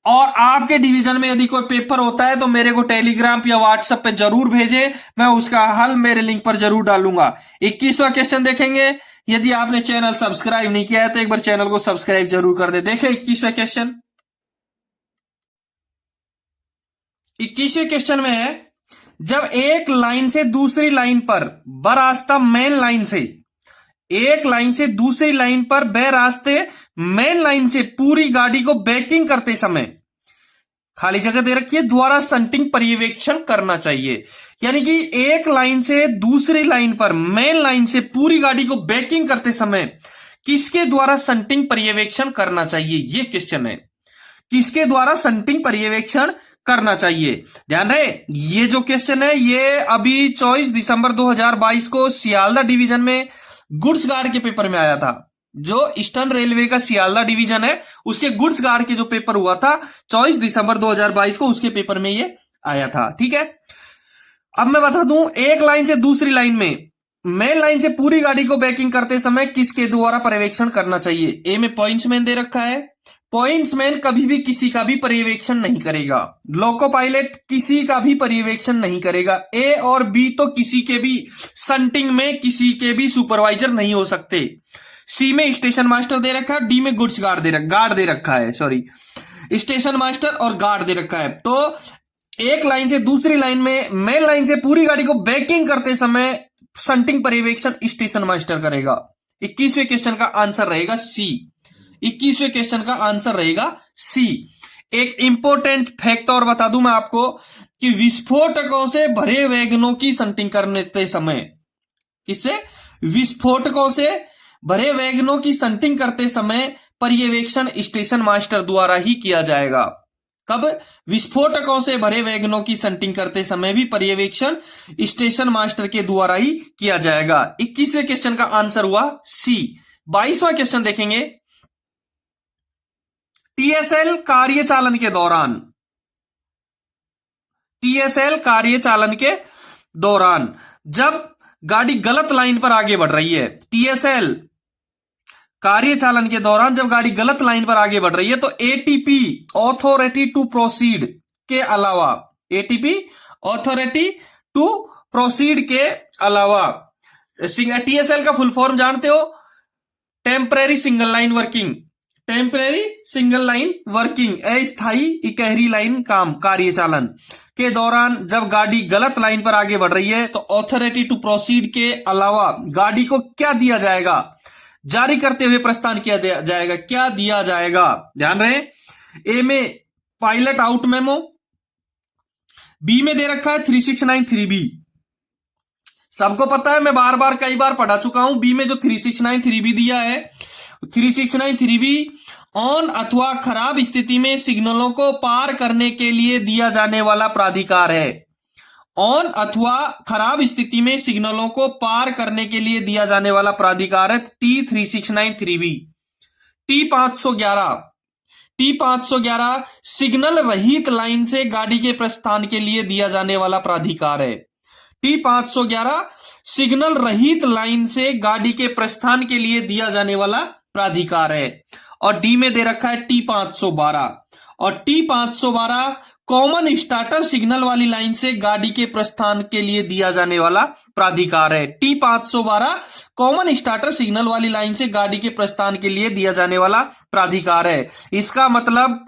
और आपके डिवीजन में यदि कोई पेपर होता है तो मेरे को टेलीग्राम या व्हाट्सएप पे जरूर भेजें, मैं उसका हल मेरे लिंक पर जरूर डालूंगा। 21वां क्वेश्चन देखेंगे। यदि आपने चैनल सब्सक्राइब नहीं किया है तो एक बार चैनल को सब्सक्राइब जरूर कर दे। देखें 21वां क्वेश्चन। 21वें क्वेश्चन में है, जब एक लाइन से दूसरी लाइन पर बरास्ता मेन लाइन से एक लाइन से दूसरी लाइन पर वह रास्ते मेन लाइन से पूरी गाड़ी को बैकिंग करते समय, खाली जगह दे रखी है, द्वारा संटिंग पर्यवेक्षण करना चाहिए। यानी कि एक लाइन से दूसरी लाइन पर मेन लाइन से पूरी गाड़ी को बैकिंग करते समय किसके द्वारा संटिंग पर्यवेक्षण करना चाहिए, ये क्वेश्चन है। किसके द्वारा संटिंग पर्यवेक्षण करना चाहिए। ध्यान रहे, ये जो क्वेश्चन है ये अभी 24 दिसंबर 2022 को सियालदा डिवीजन में गुड्स गार्ड के पेपर में आया था। जो ईस्टर्न रेलवे का सियालदा डिवीजन है उसके गुड्स गार्ड के जो पेपर हुआ था 24 दिसंबर 2022 को, उसके पेपर में ये आया था। ठीक है, अब मैं बता दूं, एक लाइन से दूसरी लाइन में मेन लाइन से पूरी गाड़ी को बैकिंग करते समय किसके द्वारा पर्यवेक्षण करना चाहिए। ए में पॉइंट्समैन दे रखा है, पॉइंट्समैन कभी भी किसी का भी पर्यवेक्षण नहीं करेगा। लोको पायलट किसी का भी पर्यवेक्षण नहीं करेगा। ए और बी तो किसी के भी संटिंग में किसी के भी सुपरवाइजर नहीं हो सकते। सी में स्टेशन मास्टर दे रखा है, डी में गुड्स गार्ड दे रखा है, सॉरी स्टेशन मास्टर और गार्ड दे रखा है। तो एक लाइन से दूसरी लाइन में मेन लाइन से पूरी गाड़ी को बैकिंग करते समय संटिंग पर्यवेक्षण स्टेशन मास्टर करेगा। 21वें क्वेश्चन का आंसर रहेगा सी। 21वें क्वेश्चन का आंसर रहेगा सी। एक इंपॉर्टेंट फैक्ट और बता दूं मैं आपको कि विस्फोटकों से भरे वैगनों की संटिंग करते समय, किससे, विस्फोटकों से भरे वैगनों की संटिंग करते समय पर्यवेक्षण स्टेशन मास्टर द्वारा ही किया जाएगा। कब, विस्फोटकों से भरे वैगनों की संटिंग करते समय भी पर्यवेक्षण स्टेशन मास्टर के द्वारा ही किया जाएगा। 21वें क्वेश्चन का आंसर हुआ सी। 22वां क्वेश्चन देखेंगे, टीएसएल कार्यचालन के दौरान, टीएसएल कार्यचालन के दौरान जब गाड़ी गलत लाइन पर आगे बढ़ रही है, टीएसएल कार्यचालन के दौरान जब गाड़ी गलत लाइन पर आगे बढ़ रही है तो एटीपी ऑथोरिटी टू प्रोसीड के अलावा, एटीपी ऑथोरिटी टू प्रोसीड के अलावा, टीएसएल का फुल फॉर्म जानते हो, temporary single line working, temporary single line working, अस्थायी इकहरी लाइन काम कार्यचालन के दौरान जब गाड़ी गलत लाइन पर आगे बढ़ रही है तो ऑथोरिटी टू प्रोसीड के अलावा गाड़ी को क्या दिया जाएगा, जारी करते हुए प्रस्थान किया जाएगा। क्या दिया जाएगा, ध्यान रहे, ए में पायलट आउट मेमो, बी में दे रखा है 369 3B, सबको पता है, मैं बार बार कई बार पढ़ा चुका हूं। बी में जो 369 3B दिया है, 369 3B ऑन अथवा खराब स्थिति में सिग्नलों को पार करने के लिए दिया जाने वाला प्राधिकार है। ऑन अथवा खराब स्थिति में सिग्नलों को पार करने के लिए दिया जाने वाला प्राधिकार है T369 3B। T511 सिग्नल रहित लाइन से गाड़ी के प्रस्थान के लिए दिया जाने वाला प्राधिकार है। T511 सिग्नल रहित लाइन से गाड़ी के प्रस्थान के लिए दिया जाने वाला प्राधिकार है। और डी में दे रखा है T512, और T512 कॉमन स्टार्टर सिग्नल वाली लाइन से गाड़ी के प्रस्थान के लिए दिया जाने वाला प्राधिकार है। T512 कॉमन स्टार्टर सिग्नल वाली लाइन से गाड़ी के प्रस्थान के लिए दिया जाने वाला प्राधिकार है। इसका मतलब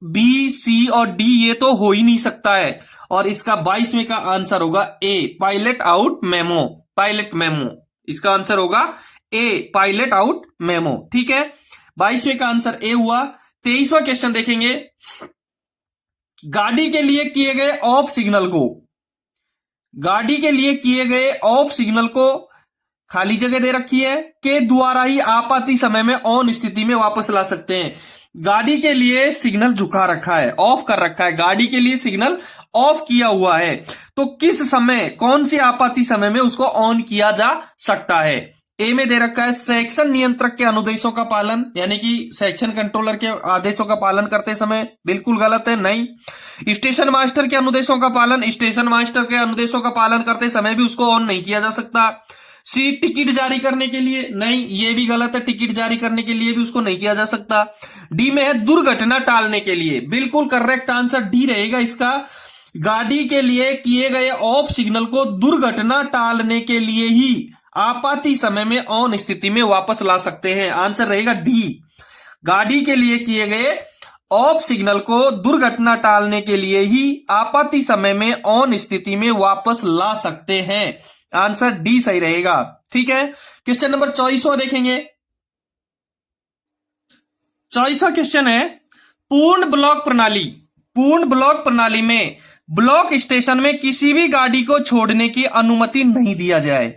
बी, सी और डी ये तो हो ही नहीं सकता है, और इसका 22वें का आंसर होगा A, pilot out memo, pilot memo. इसका आंसर होगा ए, पायलट आउट मेमो। ठीक है, 22वें का आंसर ए हुआ। 23वां क्वेश्चन देखेंगे, गाड़ी के लिए किए गए ऑफ सिग्नल को, गाड़ी के लिए किए गए ऑफ सिग्नल को खाली जगह दे रखी है के द्वारा ही आपाती समय में ऑन स्थिति में वापस ला सकते हैं। गाड़ी के लिए सिग्नल झुका रखा है, ऑफ कर रखा है, गाड़ी के लिए सिग्नल ऑफ किया हुआ है, तो किस समय, कौन सी आपाती समय में उसको ऑन किया जा सकता है। ए में दे रखा है सेक्शन नियंत्रक के अनुदेशों का पालन, यानी कि सेक्शन कंट्रोलर के आदेशों का पालन करते समय, बिल्कुल गलत है, नहीं। स्टेशन मास्टर के अनुदेशों का पालन, स्टेशन मास्टर के अनुदेशों का पालन करते समय भी उसको ऑन नहीं किया जा सकता। सी टिकट जारी करने के लिए, नहीं, ये भी गलत है, टिकट जारी करने के लिए भी उसको नहीं किया जा सकता। डी में है दुर्घटना टालने के लिए, बिल्कुल करेक्ट आंसर डी रहेगा इसका। गाड़ी के लिए किए गए ऑफ सिग्नल को दुर्घटना टालने के लिए ही आपाती समय में ऑन स्थिति में वापस ला सकते हैं। आंसर रहेगा डी। गाड़ी के लिए किए गए ऑफ सिग्नल को दुर्घटना टालने के लिए ही आपाती समय में ऑन स्थिति में वापस ला सकते हैं। आंसर डी सही रहेगा। ठीक है, क्वेश्चन नंबर 24वां देखेंगे। 24वां क्वेश्चन है, पूर्ण ब्लॉक प्रणाली। पूर्ण ब्लॉक प्रणाली में ब्लॉक स्टेशन में किसी भी गाड़ी को छोड़ने की अनुमति नहीं दिया जाए।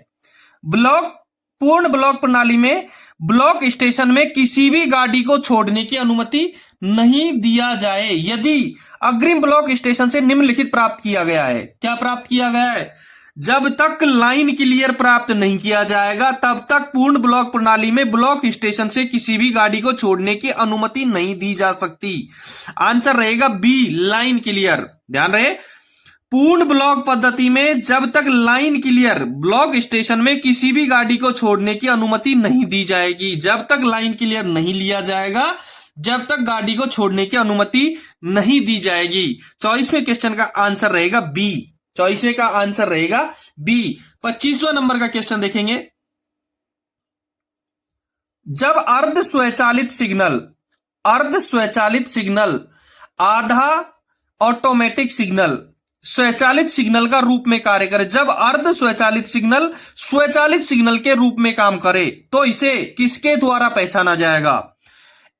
पूर्ण ब्लॉक प्रणाली में ब्लॉक स्टेशन में किसी भी गाड़ी को छोड़ने की अनुमति नहीं दिया जाए यदि अग्रिम ब्लॉक स्टेशन से निम्नलिखित प्राप्त किया गया है। क्या प्राप्त किया गया है? जब तक लाइन क्लियर प्राप्त नहीं किया जाएगा तब तक पूर्ण ब्लॉक प्रणाली में ब्लॉक स्टेशन से किसी भी गाड़ी को छोड़ने की अनुमति नहीं दी जा सकती। आंसर रहेगा बी, लाइन क्लियर। ध्यान रहे, पूर्ण ब्लॉक पद्धति में जब तक लाइन क्लियर ब्लॉक स्टेशन में किसी भी गाड़ी को छोड़ने की अनुमति नहीं दी जाएगी। जब तक लाइन क्लियर नहीं लिया जाएगा, जब तक गाड़ी को छोड़ने की अनुमति नहीं दी जाएगी। 24वें क्वेश्चन का आंसर रहेगा बी। 24वें का आंसर रहेगा बी। 25वां नंबर का क्वेश्चन देखेंगे। जब अर्ध स्वचालित सिग्नल आधा ऑटोमेटिक सिग्नल स्वचालित सिग्नल का रूप में कार्य करे, जब अर्ध स्वचालित सिग्नल स्वचालित सिग्नल के रूप में काम करे तो इसे किसके द्वारा पहचाना जाएगा?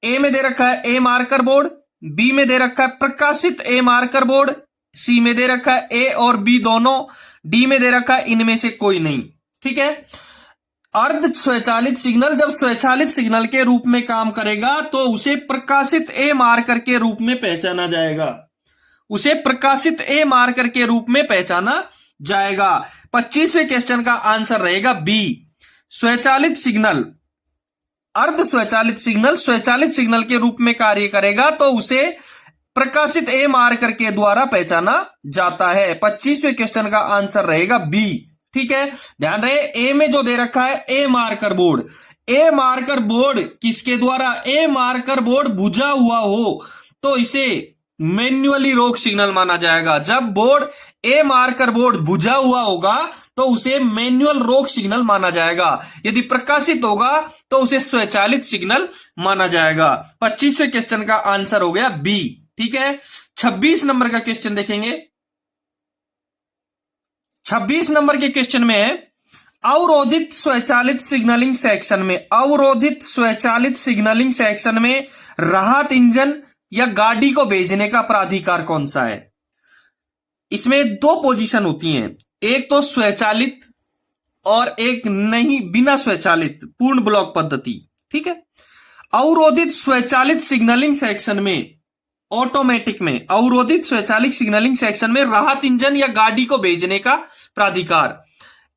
ए में दे रखा है ए मार्कर बोर्ड, बी में दे रखा है प्रकाशित ए मार्कर बोर्ड, सी में दे रखा है ए और बी दोनों, डी में दे रखा है इनमें से कोई नहीं। ठीक है, अर्ध स्वचालित सिग्नल जब स्वचालित सिग्नल के रूप में काम करेगा तो उसे प्रकाशित ए मार्कर के रूप में पहचाना जाएगा। उसे प्रकाशित ए मार्कर के रूप में पहचाना जाएगा। 25वें क्वेश्चन का आंसर रहेगा बी। स्वचालित सिग्नल अर्ध स्वचालित सिग्नल स्वचालित सिग्नल के रूप में कार्य करेगा तो उसे प्रकाशित ए मार्कर के द्वारा पहचाना जाता है। 25वें क्वेश्चन का आंसर रहेगा बी। ठीक है, ध्यान रहे, ए में जो दे रखा है ए मार्कर बोर्ड, ए मार्कर बोर्ड किसके द्वारा? ए मार्कर बोर्ड बुझा हुआ हो तो इसे मैन्युअली रोक सिग्नल माना जाएगा। जब बोर्ड ए मार्कर बोर्ड बुझा हुआ होगा तो उसे मैन्युअल रोक सिग्नल माना जाएगा। यदि प्रकाशित होगा तो उसे स्वचालित सिग्नल माना जाएगा। 25वें क्वेश्चन का आंसर हो गया बी। ठीक है, 26 नंबर का क्वेश्चन देखेंगे। 26 नंबर के क्वेश्चन में अवरोधित स्वचालित सिग्नलिंग सेक्शन में राहत इंजन या गाड़ी को भेजने का प्राधिकार कौन सा है? इसमें दो पोजीशन होती हैं, एक तो स्वचालित और एक नहीं, बिना स्वचालित, पूर्ण ब्लॉक पद्धति। ठीक है, अवरोधित स्वचालित सिग्नलिंग सेक्शन में, ऑटोमेटिक में, अवरोधित स्वचालित सिग्नलिंग सेक्शन में राहत इंजन या गाड़ी को भेजने का प्राधिकार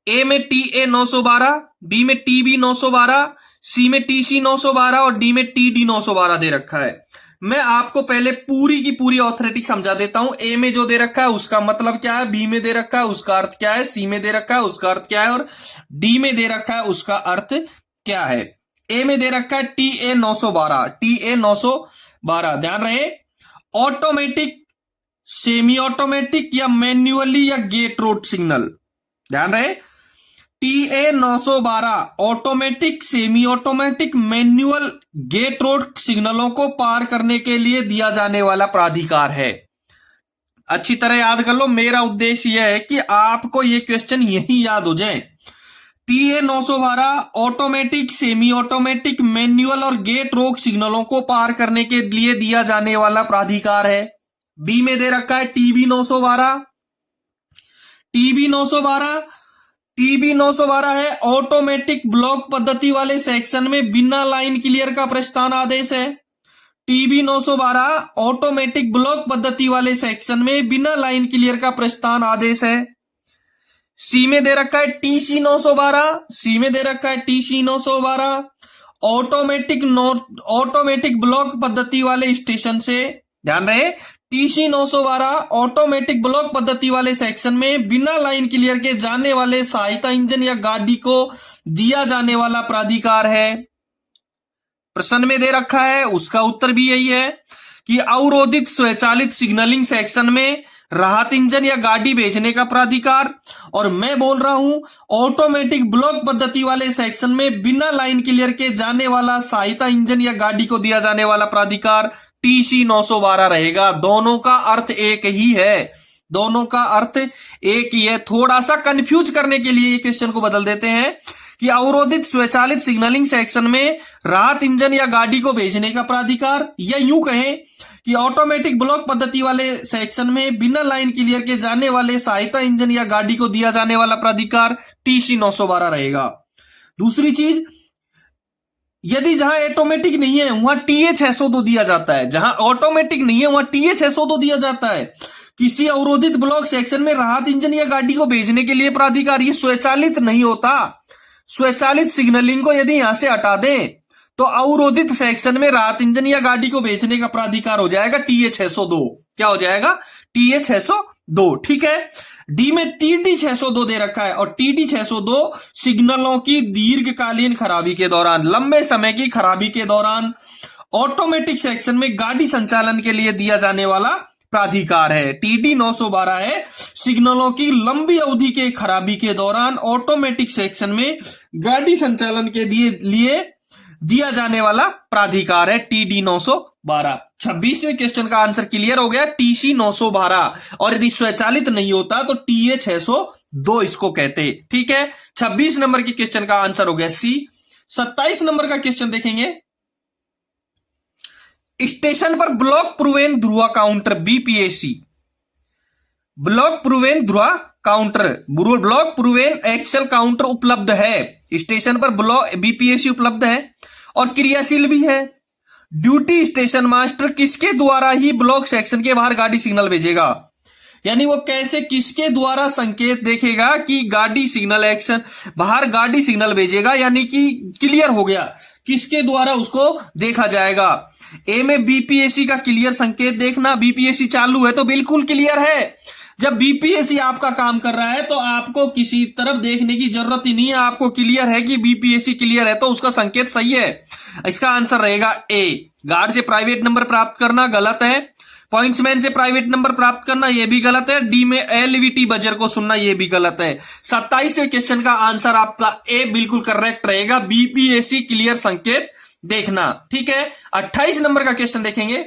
ए में TA 912, बी में TB 912, सी में TC 912 और डी में TD 912 दे रखा है। मैं आपको पहले पूरी की पूरी ऑथोरिटी समझा देता हूं। ए में जो दे रखा है उसका मतलब क्या है, बी में दे रखा है उसका अर्थ क्या है, सी में दे रखा है उसका अर्थ क्या है और डी में दे रखा है उसका अर्थ क्या है। ए में दे रखा है TA 912। ध्यान रहे, ऑटोमेटिक, सेमी ऑटोमेटिक या मैन्युअली या गेट रोड सिग्नल। ध्यान रहे, TA 912 automatic, semi automatic, manual, gate road सिग्नलों को पार करने के लिए दिया जाने वाला प्राधिकार है। अच्छी तरह याद कर लो, मेरा उद्देश्य यह है कि आपको ये क्वेश्चन यही याद हो जाए। TA 912 automatic, semi automatic, manual और गेट रोड सिग्नलों को पार करने के लिए दिया जाने वाला प्राधिकार है। बी में दे रखा है TB 912। TB 912 है ऑटोमेटिक ब्लॉक पद्धति वाले सेक्शन में बिना लाइन क्लियर का प्रस्थान आदेश है। TB 912 ऑटोमेटिक ब्लॉक पद्धति वाले सेक्शन में बिना लाइन क्लियर का प्रस्थान आदेश है। सी में दे रखा है TC 912 ऑटोमेटिक ब्लॉक पद्धति वाले स्टेशन से, ध्यान रहे, TC 912 ऑटोमेटिक ब्लॉक पद्धति वाले सेक्शन में बिना लाइन क्लियर के जाने वाले सहायता इंजन या गाड़ी को दिया जाने वाला प्राधिकार है। प्रश्न में दे रखा है उसका उत्तर भी यही है कि अवरोधित स्वचालित सिग्नलिंग सेक्शन में राहत इंजन या गाड़ी भेजने का प्राधिकार, और मैं बोल रहा हूं ऑटोमेटिक ब्लॉक पद्धति वाले सेक्शन में बिना लाइन क्लियर के जाने वाला सहायता इंजन या गाड़ी को दिया जाने वाला प्राधिकार TC 912 रहेगा। दोनों का अर्थ एक ही है, दोनों का अर्थ एक ही है। थोड़ा सा कंफ्यूज करने के लिए ये क्वेश्चन को बदल देते हैं कि अवरोधित स्वचालित सिग्नलिंग सेक्शन में राहत इंजन या गाड़ी को भेजने का प्राधिकार, या यूं कहें कि ऑटोमेटिक ब्लॉक पद्धति वाले सेक्शन में बिना लाइन क्लियर के जाने वाले सहायता इंजन या गाड़ी को दिया जाने वाला प्राधिकार TC 912 रहेगा। दूसरी चीज, यदि जहां ऑटोमेटिक नहीं है वहां TA 602 दिया जाता है, जहां ऑटोमेटिक नहीं है वहां TA 602 दिया जाता है। किसी अवरोधित ब्लॉक सेक्शन में राहत इंजन या गाड़ी को भेजने के लिए प्राधिकार, ये स्वचालित नहीं होता। स्वचालित सिग्नलिंग को यदि यहां से हटा दें तो अवरोधित सेक्शन में राहत इंजन या गाड़ी को भेजने का प्राधिकार हो जाएगा TA 602। क्या हो जाएगा? TA 602। ठीक है। डी में TD 602 दे रखा है और TD 602 सिग्नलों की दीर्घकालीन खराबी के दौरान, लंबे समय की खराबी के दौरान ऑटोमेटिक सेक्शन में गाड़ी संचालन के लिए दिया जाने वाला प्राधिकार है। TD 912 है सिग्नलों की लंबी अवधि के खराबी के दौरान ऑटोमेटिक सेक्शन में गाड़ी संचालन के लिए दिया जाने वाला प्राधिकार है TD 912। 26वें क्वेश्चन का आंसर क्लियर हो गया, TC 912। और यदि स्वचालित नहीं होता तो TA 602 इसको कहते। ठीक है। 26 नंबर के क्वेश्चन का आंसर हो गया C। 27 नंबर का क्वेश्चन देखेंगे। स्टेशन पर ब्लॉक प्रूवेन ध्रुवा काउंटर BPAC, ब्लॉक प्रूवेन ध्रुवा counter, block proven axle counter उपलब्ध है। स्टेशन पर ब्लॉक BPAC उपलब्ध है और क्रियाशील भी है। ड्यूटी स्टेशन मास्टर किसके द्वारा ही ब्लॉक सेक्शन के बाहर गाड़ी सिग्नल भेजेगा, यानी वो कैसे, किसके द्वारा संकेत देखेगा कि गाड़ी सिग्नल एक्शन बाहर गाड़ी सिग्नल भेजेगा, यानी कि क्लियर हो गया, किसके द्वारा उसको देखा जाएगा। ए में BPAC का क्लियर संकेत देखना, BPAC चालू है तो बिल्कुल क्लियर है। जब BPAC आपका काम कर रहा है तो आपको किसी तरफ देखने की जरूरत ही नहीं है, आपको क्लियर है कि BPAC क्लियर है तो उसका संकेत सही है। इसका आंसर रहेगा A। गार्ड से प्राइवेट नंबर प्राप्त करना गलत है, पॉइंट्समैन से प्राइवेट नंबर प्राप्त करना यह भी गलत है, डी में LVT बजर को सुनना यह भी गलत है। 27वें क्वेश्चन का आंसर आपका A बिल्कुल करेक्ट रहेगा, BPAC क्लियर संकेत देखना। ठीक है। 28 नंबर का क्वेश्चन देखेंगे।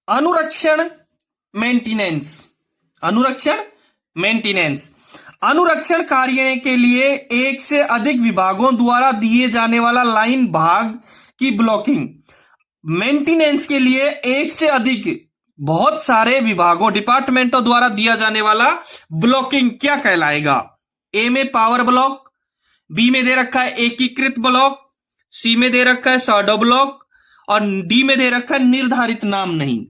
अनुरक्षण मेंटेनेंस, अनुरक्षण मेंटेनेंस, अनुरक्षण कार्य के लिए एक से अधिक विभागों द्वारा दिए जाने वाला लाइन भाग की ब्लॉकिंग। मेंटेनेंस के लिए एक से अधिक बहुत सारे विभागों डिपार्टमेंटों द्वारा दिया जाने वाला ब्लॉकिंग क्या कहलाएगा। ए में पावर ब्लॉक, बी में दे रखा है एकीकृत ब्लॉक, सी में दे रखा है शैडो ब्लॉक और डी में दे रखा है निर्धारित नाम नहीं।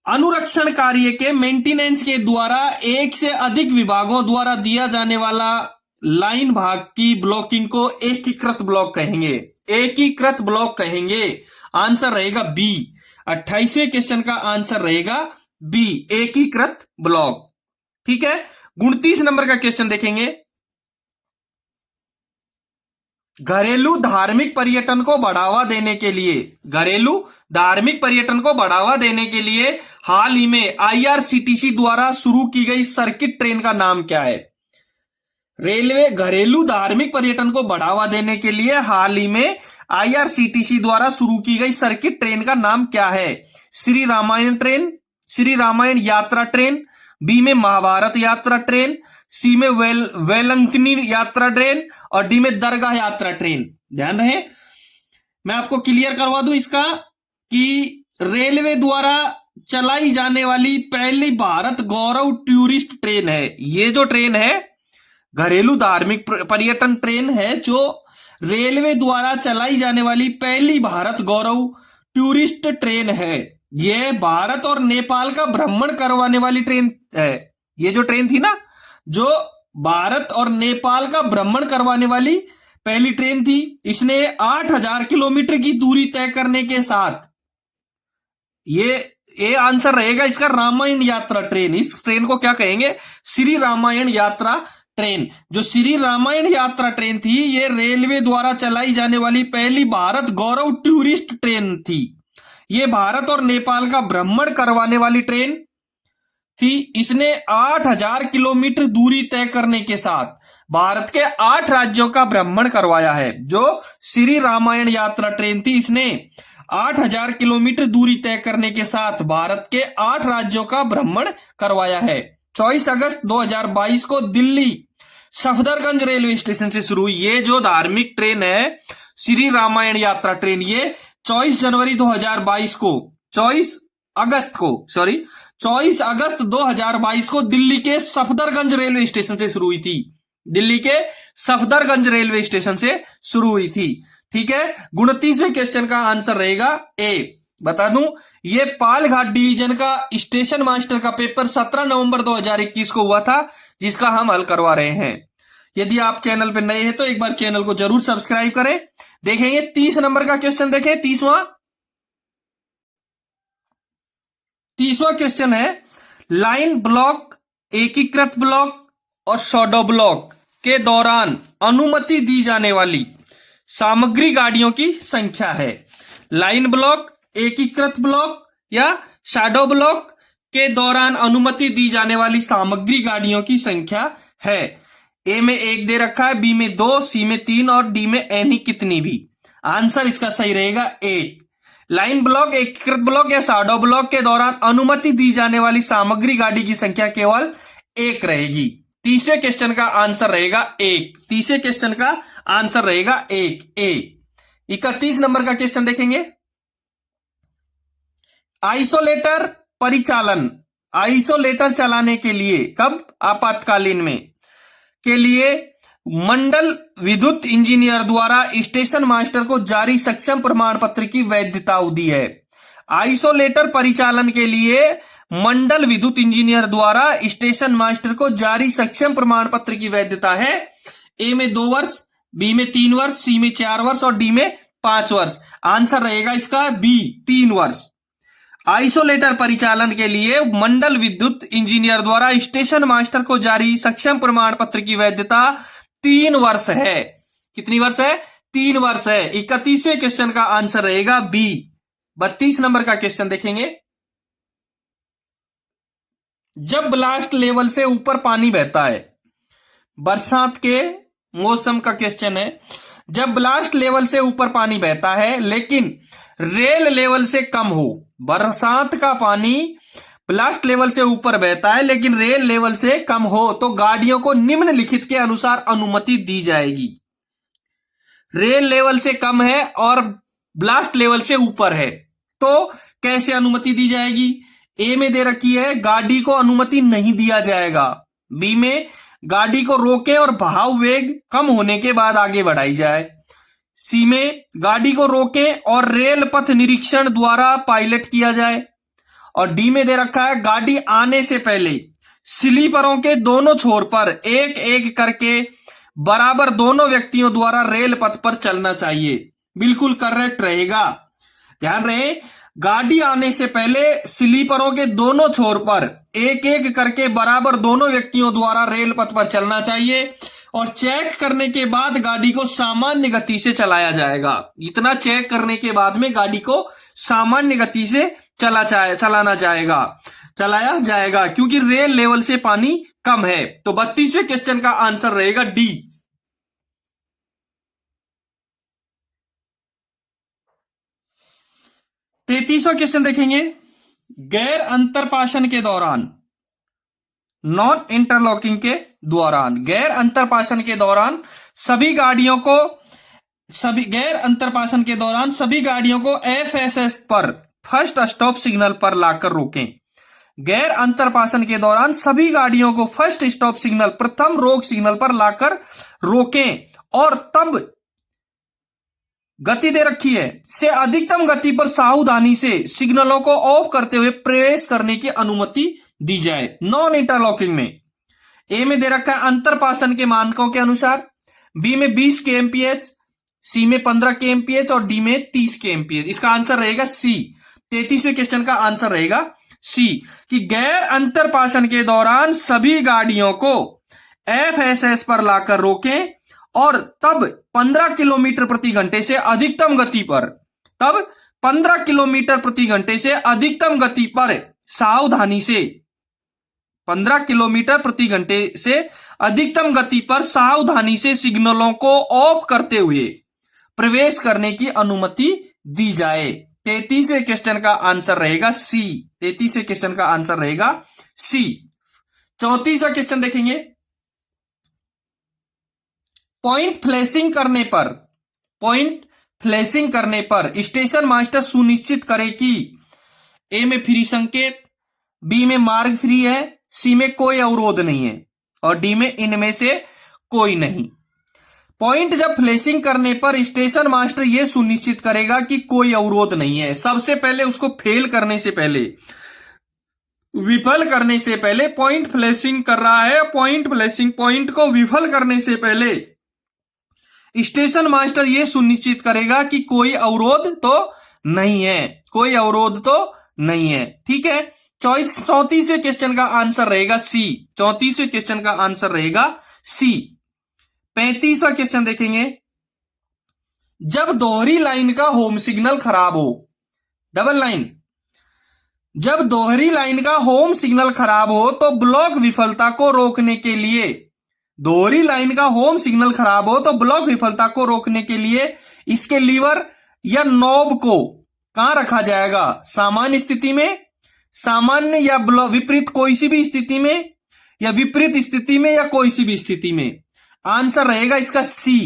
अनुरक्षण कार्य के मेंटेनेंस के द्वारा एक से अधिक विभागों द्वारा दिया जाने वाला लाइन भाग की ब्लॉकिंग को एकीकृत ब्लॉक कहेंगे, एकीकृत ब्लॉक कहेंगे। आंसर रहेगा बी। 28वें क्वेश्चन का आंसर रहेगा बी, एकीकृत ब्लॉक। ठीक है। 29 नंबर का क्वेश्चन देखेंगे। घरेलू धार्मिक पर्यटन को बढ़ावा देने के लिए, घरेलू धार्मिक पर्यटन को बढ़ावा देने के लिए हाल ही में IRCTC द्वारा शुरू की गई सर्किट ट्रेन का नाम क्या है। रेलवे घरेलू धार्मिक पर्यटन को बढ़ावा देने के लिए हाल ही में IRCTC द्वारा शुरू की गई सर्किट ट्रेन का नाम क्या है। श्री रामायण ट्रेन, श्री रामायण यात्रा ट्रेन, बी में महाभारत यात्रा ट्रेन, सी में वेलंकनी यात्रा ट्रेन और डी में दरगाह यात्रा ट्रेन। ध्यान रहे, मैं आपको क्लियर करवा दूं इसका कि रेलवे द्वारा चलाई जाने वाली पहली भारत गौरव टूरिस्ट ट्रेन है। ये जो ट्रेन है घरेलू धार्मिक पर्यटन ट्रेन है, जो रेलवे द्वारा चलाई जाने वाली पहली भारत गौरव टूरिस्ट ट्रेन है। यह भारत और नेपाल का भ्रमण करवाने वाली ट्रेन है। ये जो ट्रेन थी ना, जो भारत और नेपाल का भ्रमण करवाने वाली पहली ट्रेन थी, इसने 8000 किलोमीटर की दूरी तय करने के साथ ये आंसर रहेगा इसका रामायण यात्रा ट्रेन। इस ट्रेन को क्या कहेंगे, श्री रामायण यात्रा ट्रेन। जो श्री रामायण यात्रा ट्रेन थी, ये रेलवे द्वारा चलाई जाने वाली पहली भारत गौरव टूरिस्ट ट्रेन थी। ये भारत और नेपाल का भ्रमण करवाने वाली ट्रेन थी। इसने 8000 किलोमीटर दूरी तय करने के साथ भारत के 8 राज्यों का भ्रमण करवाया है। जो श्री रामायण यात्रा ट्रेन थी, इसने 8,000 किलोमीटर दूरी तय करने के साथ भारत के 8 राज्यों का भ्रमण करवाया है। 24 अगस्त 2022 को दिल्ली सफदरगंज रेलवे स्टेशन से शुरू हुई ये जो धार्मिक ट्रेन है श्री रामायण यात्रा ट्रेन, ये 24 जनवरी 2022 को 24 अगस्त 2022 को दिल्ली के सफदरगंज रेलवे स्टेशन से शुरू हुई थी। दिल्ली के सफदरगंज रेलवे स्टेशन से शुरू हुई थी। ठीक है, 29वें क्वेश्चन का आंसर रहेगा ए। बता दूं, ये पालघाट डिवीजन का स्टेशन मास्टर का पेपर 17 नवंबर 2021 को हुआ था, जिसका हम हल करवा रहे हैं। यदि आप चैनल पर नए हैं तो एक बार चैनल को जरूर सब्सक्राइब करें। देखेंगे 30 नंबर का क्वेश्चन, देखें 30वां क्वेश्चन है, लाइन ब्लॉक, एकीकृत ब्लॉक और शैडो ब्लॉक के दौरान अनुमति दी जाने वाली सामग्री गाड़ियों की संख्या है। लाइन ब्लॉक, एकीकृत ब्लॉक या शैडो ब्लॉक के दौरान अनुमति दी जाने वाली सामग्री गाड़ियों की संख्या है। ए में 1 दे रखा है, बी में 2, सी में 3 और डी में एनी कितनी भी। आंसर इसका सही रहेगा ए। लाइन ब्लॉक, एकीकृत ब्लॉक या शैडो ब्लॉक के दौरान अनुमति दी जाने वाली सामग्री गाड़ी की संख्या केवल 1 रहेगी। तीसरे क्वेश्चन का आंसर रहेगा 1। तीसरे क्वेश्चन का आंसर रहेगा 1 ए। 31 नंबर का क्वेश्चन देखेंगे, आइसोलेटर परिचालन, आइसोलेटर चलाने के लिए कब, आपातकालीन में के लिए मंडल विद्युत इंजीनियर द्वारा स्टेशन मास्टर को जारी सक्षम प्रमाण पत्र की वैधता अवधि है। आइसोलेटर परिचालन के लिए मंडल विद्युत इंजीनियर द्वारा स्टेशन मास्टर को जारी सक्षम प्रमाण पत्र की वैधता है। ए में 2 वर्ष, बी में 3 वर्ष, सी में 4 वर्ष और डी में 5 वर्ष। आंसर रहेगा इसका बी, 3 वर्ष। आइसोलेटर परिचालन के लिए मंडल विद्युत इंजीनियर द्वारा स्टेशन मास्टर को जारी सक्षम प्रमाण पत्र की वैधता 3 वर्ष है। कितनी वर्ष है? 3 वर्ष है। 31वें क्वेश्चन का आंसर रहेगा बी। 32 नंबर का क्वेश्चन देखेंगे, जब ब्लास्ट लेवल से ऊपर पानी बहता है, बरसात के मौसम का क्वेश्चन है, जब ब्लास्ट लेवल से ऊपर पानी बहता है लेकिन रेल लेवल से कम हो, बरसात का पानी ब्लास्ट लेवल से ऊपर बहता है लेकिन रेल लेवल से कम हो तो गाड़ियों को निम्नलिखित के अनुसार अनुमति दी जाएगी। रेल लेवल से कम है और ब्लास्ट लेवल से ऊपर है तो कैसे अनुमति दी जाएगी? ए में दे रखी है, गाड़ी को अनुमति नहीं दिया जाएगा। बी में गाड़ी को रोकें और बहाव वेग कम होने के बाद आगे बढ़ाई जाए। सी में गाड़ी को रोकें और रेल पथ निरीक्षण द्वारा पायलट किया जाए। और डी में दे रखा है, गाड़ी आने से पहले स्लीपरों के दोनों छोर पर एक एक करके बराबर दोनों व्यक्तियों द्वारा रेल पथ पर चलना चाहिए। बिल्कुल करेक्ट रहेगा। ध्यान रहे, गाड़ी आने से पहले स्लीपरों के दोनों छोर पर एक एक करके बराबर दोनों व्यक्तियों द्वारा रेल पथ पर चलना चाहिए और चेक करने के बाद गाड़ी को सामान्य गति से चलाया जाएगा। इतना चेक करने के बाद में गाड़ी को सामान्य गति से चलाया जाएगा क्योंकि रेल लेवल से पानी कम है। तो 32वें क्वेश्चन का आंसर रहेगा डी। तैतीसवां क्वेश्चन देखेंगे, गैर अंतरपाशन के दौरान, नॉन इंटरलॉकिंग के दौरान, गैर अंतरपाशन के दौरान सभी गाड़ियों को एफएसएस पर फर्स्ट स्टॉप सिग्नल पर लाकर रोकें। गैर अंतरपाशन के दौरान सभी गाड़ियों को फर्स्ट स्टॉप सिग्नल, प्रथम रोक सिग्नल पर लाकर रोकें और तब गति दे रखी है से अधिकतम गति पर सावधानी से सिग्नलों को ऑफ करते हुए प्रवेश करने की अनुमति दी जाए। नॉन इंटरलॉकिंग में ए में दे रखा है अंतरपाशन के मानकों के अनुसार, बी में 20 kmph, सी में 15 kmph और डी में 30 kmph। इसका आंसर रहेगा सी। 33वें क्वेश्चन का आंसर रहेगा सी कि गैर अंतरपाशन के दौरान सभी गाड़ियों को एफएसएस पर लाकर रोकें और तब 15 किलोमीटर प्रति घंटे से अधिकतम गति पर, तब 15 किलोमीटर प्रति घंटे से अधिकतम गति पर सावधानी से, 15 किलोमीटर प्रति घंटे से अधिकतम गति पर सावधानी से सिग्नलों को ऑफ करते हुए प्रवेश करने की अनुमति दी जाए। 33वें क्वेश्चन का आंसर रहेगा सी। 33वें क्वेश्चन का आंसर रहेगा सी। 34वां क्वेश्चन देखेंगे। पॉइंट फ्लैशिंग करने पर स्टेशन मास्टर सुनिश्चित करे कि ए में फ्री संकेत, बी में मार्ग फ्री है, सी में कोई अवरोध नहीं है और डी में इनमें से कोई नहीं। पॉइंट जब फ्लैशिंग करने पर स्टेशन मास्टर यह सुनिश्चित करेगा कि कोई अवरोध नहीं है। सबसे पहले उसको फेल करने से पहले, विफल करने से पहले, पॉइंट फ्लैशिंग कर रहा है, पॉइंट को विफल करने से पहले स्टेशन मास्टर यह सुनिश्चित करेगा कि कोई अवरोध तो नहीं है, कोई अवरोध तो नहीं है। ठीक है। 34वें क्वेश्चन का आंसर रहेगा सी। 34वें क्वेश्चन का आंसर रहेगा सी। 35वां क्वेश्चन देखेंगे। जब दोहरी लाइन का होम सिग्नल खराब हो, डबल लाइन, जब दोहरी लाइन का होम सिग्नल खराब हो तो ब्लॉक विफलता को रोकने के लिए, दोहरी लाइन का होम सिग्नल खराब हो तो ब्लॉक विफलता को रोकने के लिए इसके लीवर या नॉब को कहां रखा जाएगा? सामान्य स्थिति में, सामान्य या विपरीत कोई सी भी स्थिति में, या विपरीत स्थिति में, या कोई सी भी स्थिति में। आंसर रहेगा इसका सी।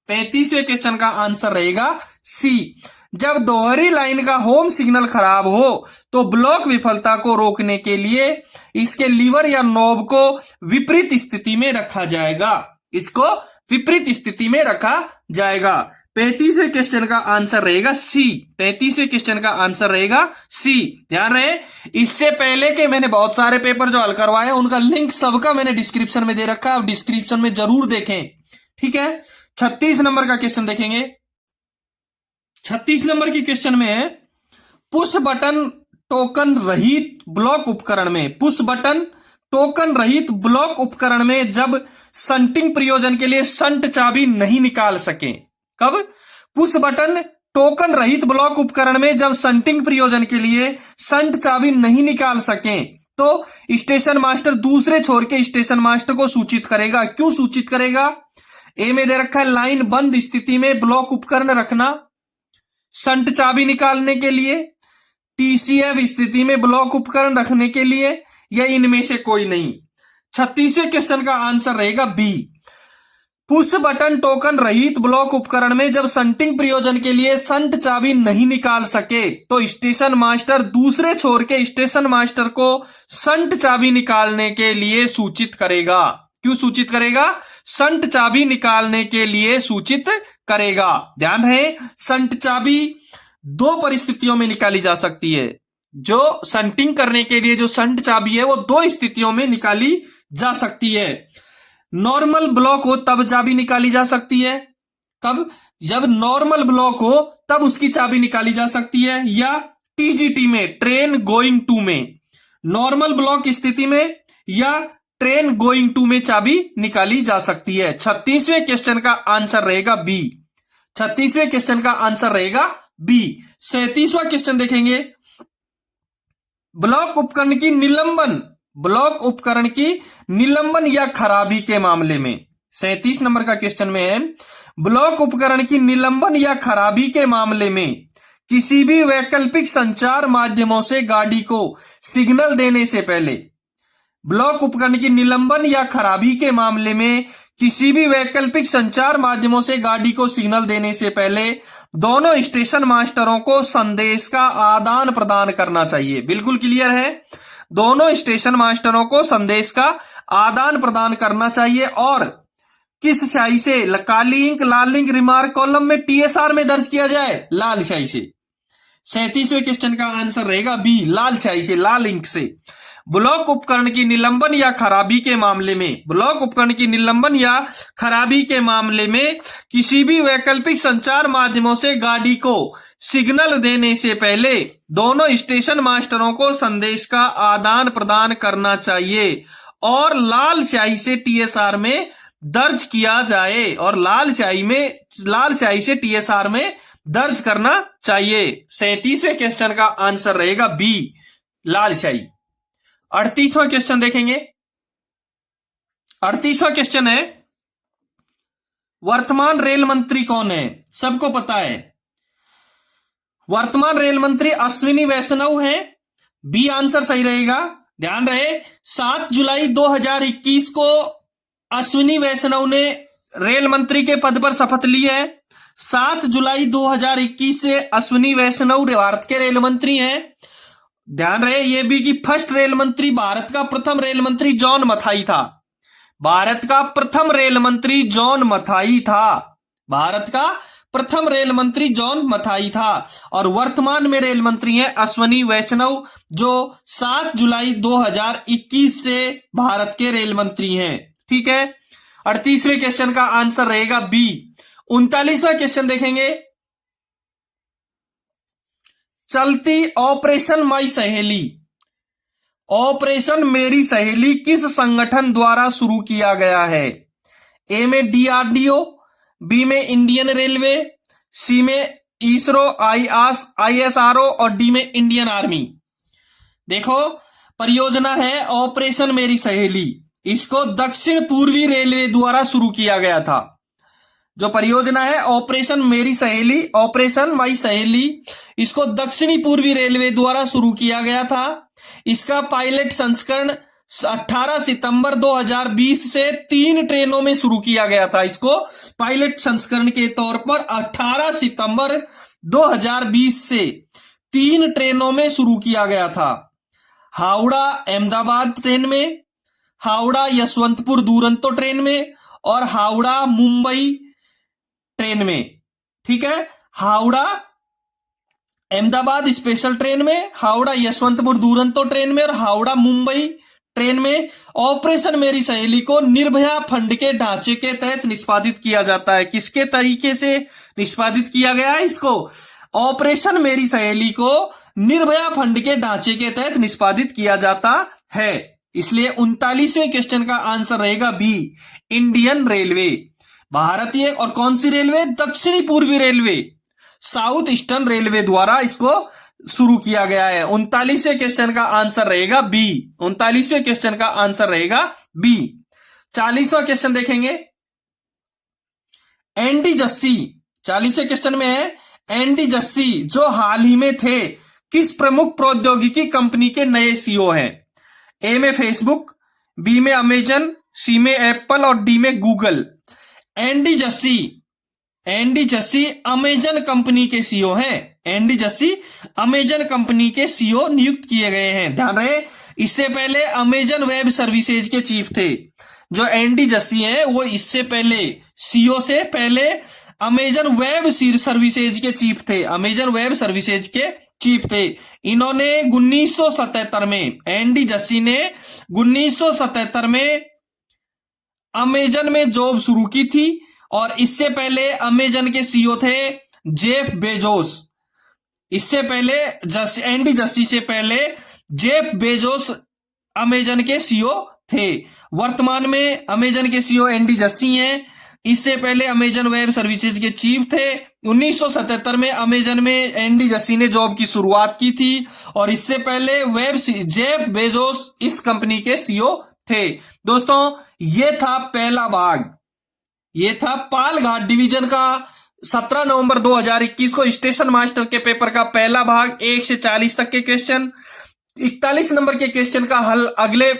35वें क्वेश्चन का आंसर रहेगा सी। जब दोहरी लाइन का होम सिग्नल खराब हो तो ब्लॉक विफलता को रोकने के लिए इसके लीवर या नॉब को विपरीत स्थिति में रखा जाएगा, इसको विपरीत स्थिति में रखा जाएगा। 35वें क्वेश्चन का आंसर रहेगा सी। 35वें क्वेश्चन का आंसर रहेगा सी। ध्यान रहे, इससे पहले के मैंने बहुत सारे पेपर जो हल करवाए उनका लिंक सबका मैंने डिस्क्रिप्शन में दे रखा है, आप डिस्क्रिप्शन में जरूर देखें। ठीक है। 36 नंबर का क्वेश्चन देखेंगे। 36 नंबर की क्वेश्चन में है पुश बटन टोकन रहित ब्लॉक उपकरण में, पुश बटन टोकन रहित ब्लॉक उपकरण में जब शंटिंग प्रयोजन के लिए शंट चाबी नहीं निकाल सके। कब? पुश बटन टोकन रहित ब्लॉक उपकरण में जब शंटिंग प्रयोजन के लिए शंट चाबी नहीं निकाल सके तो स्टेशन मास्टर दूसरे छोर के स्टेशन मास्टर को सूचित करेगा। क्यों सूचित करेगा? ए में दे रखा है लाइन बंद स्थिति में ब्लॉक उपकरण रखना शंट चाबी निकालने के लिए, टीसीएफ स्थिति में ब्लॉक उपकरण रखने के लिए, या इनमें से कोई नहीं। 36वें क्वेश्चन का आंसर रहेगा बी। पुश बटन टोकन रहित ब्लॉक उपकरण में जब शंटिंग प्रयोजन के लिए शंट चाबी नहीं निकाल सके तो स्टेशन मास्टर दूसरे छोर के स्टेशन मास्टर को शंट चाबी निकालने के लिए सूचित करेगा। क्यों सूचित करेगा? शंट चाबी निकालने के लिए सूचित करेगा। ध्यान रहे, शंट चाबी दो परिस्थितियों में निकाली जा सकती है। जो शंटिंग करने के लिए जो शंट चाबी है वो दो स्थितियों में निकाली जा सकती है। नॉर्मल ब्लॉक हो तब चाबी निकाली जा सकती है। कब? जब नॉर्मल ब्लॉक हो तब उसकी चाबी निकाली जा सकती है, या टीजीटी में, ट्रेन गोइंग टू में, नॉर्मल ब्लॉक स्थिति में या ट्रेन गोइंग टू में चाबी निकाली जा सकती है। 36वें क्वेश्चन का आंसर रहेगा बी। 36वें क्वेश्चन का आंसर रहेगा बी। 37वां क्वेश्चन देखेंगे। ब्लॉक उपकरण की निलंबन, ब्लॉक उपकरण की निलंबन या खराबी के मामले में, 37 नंबर का क्वेश्चन में है ब्लॉक उपकरण की निलंबन या खराबी के मामले में किसी भी वैकल्पिक संचार माध्यमों से गाड़ी को सिग्नल देने से पहले, ब्लॉक उपकरण की निलंबन या खराबी के मामले में किसी भी वैकल्पिक संचार माध्यमों से गाड़ी को सिग्नल देने से पहले दोनों स्टेशन मास्टरों को संदेश का आदान प्रदान करना चाहिए। बिल्कुल क्लियर है, दोनों स्टेशन मास्टरों को संदेश का आदान प्रदान करना चाहिए। और किस स्याही से? काली इंक, लाल इंक, रिमार्क कॉलम में, टीएसआर में दर्ज किया जाए लाल स्याही से। 37वें क्वेश्चन का आंसर रहेगा बी, लाल स्याही से, लाल इंक से। ब्लॉक उपकरण की निलंबन या खराबी के मामले में, ब्लॉक उपकरण की निलंबन या खराबी के मामले में किसी भी वैकल्पिक संचार माध्यमों से गाड़ी को सिग्नल देने से पहले दोनों स्टेशन मास्टरों को संदेश का आदान प्रदान करना चाहिए और लाल स्याही से टीएसआर में दर्ज किया जाए, और लाल स्याही से टीएसआर में दर्ज करना चाहिए। 37वें क्वेश्चन का आंसर रहेगा बी, लाल स्याही। 38वां क्वेश्चन देखेंगे। 38वां क्वेश्चन है वर्तमान रेल मंत्री कौन है? सबको पता है वर्तमान रेल मंत्री अश्विनी वैष्णव हैं। बी आंसर सही रहेगा। ध्यान रहे 7 जुलाई 2021 को अश्विनी वैष्णव ने रेल मंत्री के पद पर शपथ ली है। 7 जुलाई 2021 से अश्विनी वैष्णव भारत के रेल मंत्री हैं। ध्यान रहे ये भी कि फर्स्ट रेल मंत्री, भारत का प्रथम रेल मंत्री जॉन मथाई था। भारत का प्रथम रेल मंत्री जॉन मथाई था। भारत का प्रथम रेल मंत्री जॉन मथाई था। और वर्तमान में रेल मंत्री हैं अश्विनी वैष्णव, जो 7 जुलाई 2021 से भारत के रेल मंत्री हैं। ठीक है। 38वें क्वेश्चन का आंसर रहेगा बी। 39वां क्वेश्चन देखेंगे। चलती ऑपरेशन माई सहेली, ऑपरेशन मेरी सहेली किस संगठन द्वारा शुरू किया गया है? ए में डीआरडीओ, बी में इंडियन रेलवे, सी में इसरो आईएसआरओ और डी में इंडियन आर्मी। देखो परियोजना है ऑपरेशन मेरी सहेली, इसको दक्षिण पूर्वी रेलवे द्वारा शुरू किया गया था। जो परियोजना है ऑपरेशन मेरी सहेली, ऑपरेशन माई सहेली, इसको दक्षिणी पूर्वी रेलवे द्वारा शुरू किया गया था। इसका पायलट संस्करण 18 सितंबर 2020 से 3 ट्रेनों में शुरू किया गया था। इसको पायलट संस्करण के तौर पर 18 सितंबर 2020 से 3 ट्रेनों में शुरू किया गया था। हावड़ा अहमदाबाद ट्रेन में, हावड़ा यशवंतपुर दुरंतो ट्रेन में और हावड़ा मुंबई ट्रेन में। ठीक है। हावड़ा अहमदाबाद स्पेशल ट्रेन में, हावड़ा यशवंतपुर दुरंतो ट्रेन में और हावड़ा मुंबई ट्रेन में ऑपरेशन मेरी सहेली को निर्भया फंड के ढांचे के तहत निष्पादित किया जाता है। किसके तरीके से निष्पादित किया गया है? इसको ऑपरेशन मेरी सहेली को निर्भया फंड के ढांचे के तहत निष्पादित किया जाता है। इसलिए 39वें क्वेश्चन का आंसर रहेगा बी, इंडियन रेलवे। भारतीय और कौन सी रेलवे? दक्षिणी पूर्वी रेलवे, साउथ ईस्टर्न रेलवे द्वारा इसको शुरू किया गया है। 39वें क्वेश्चन का आंसर रहेगा बी। 39वें क्वेश्चन का आंसर रहेगा बी। 40वां क्वेश्चन देखेंगे। एनडी जस्सी, 40वें क्वेश्चन में है एनडी जस्सी जो हाल ही में थे किस प्रमुख प्रौद्योगिकी कंपनी के नए सीईओ हैं? ए में फेसबुक, बी में अमेजन, सी में एप्पल और डी में Google. Andy Jassy Amazon company के सीईओ हैं। एनडी जस्सी अमेजन कंपनी के सीईओ नियुक्त किए गए हैं। ध्यान रहे इससे पहले अमेजन वेब सर्विसेज के चीफ थे। जो एनडी जस्सी हैं वो इससे पहले सीईओ से पहले अमेजन वेब सर्विसेज के चीफ थे। अमेजन वेब सर्विसेज के चीफ थे। इन्होंने 1977 में, एनडी जस्सी ने 1977 में अमेजन में जॉब शुरू की थी। और इससे पहले अमेजन के सीईओ थे जेफ बेजोस। इससे पहले एनडी जस्सी से पहले जेफ बेजोस अमेजन के सीईओ थे। वर्तमान में अमेजन के सीईओ एनडी जस्सी हैं। इससे पहले अमेजन वेब सर्विसेज के चीफ थे। 1977 में अमेजन में एनडी जस्सी ने जॉब की शुरुआत की थी। और इससे पहले जेफ बेजोस इस कंपनी के सीईओ थे। दोस्तों ये था पहला भाग, ये था पालघाट डिवीजन का 17 नवंबर 2021 को स्टेशन मास्टर के पेपर का पहला भाग। 1 से 40 तक के क्वेश्चन, 41 नंबर के क्वेश्चन का हल अगले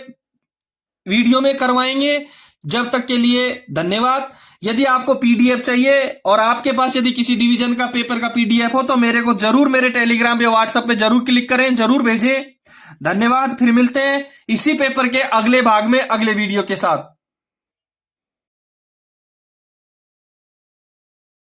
वीडियो में करवाएंगे। जब तक के लिए धन्यवाद। यदि आपको पीडीएफ चाहिए और आपके पास यदि किसी डिवीजन का पेपर का पीडीएफ हो तो मेरे को जरूर मेरे टेलीग्राम या व्हाट्सएप पे जरूर क्लिक करें, जरूर भेजें। धन्यवाद। फिर मिलते हैं इसी पेपर के अगले भाग में अगले वीडियो के साथ।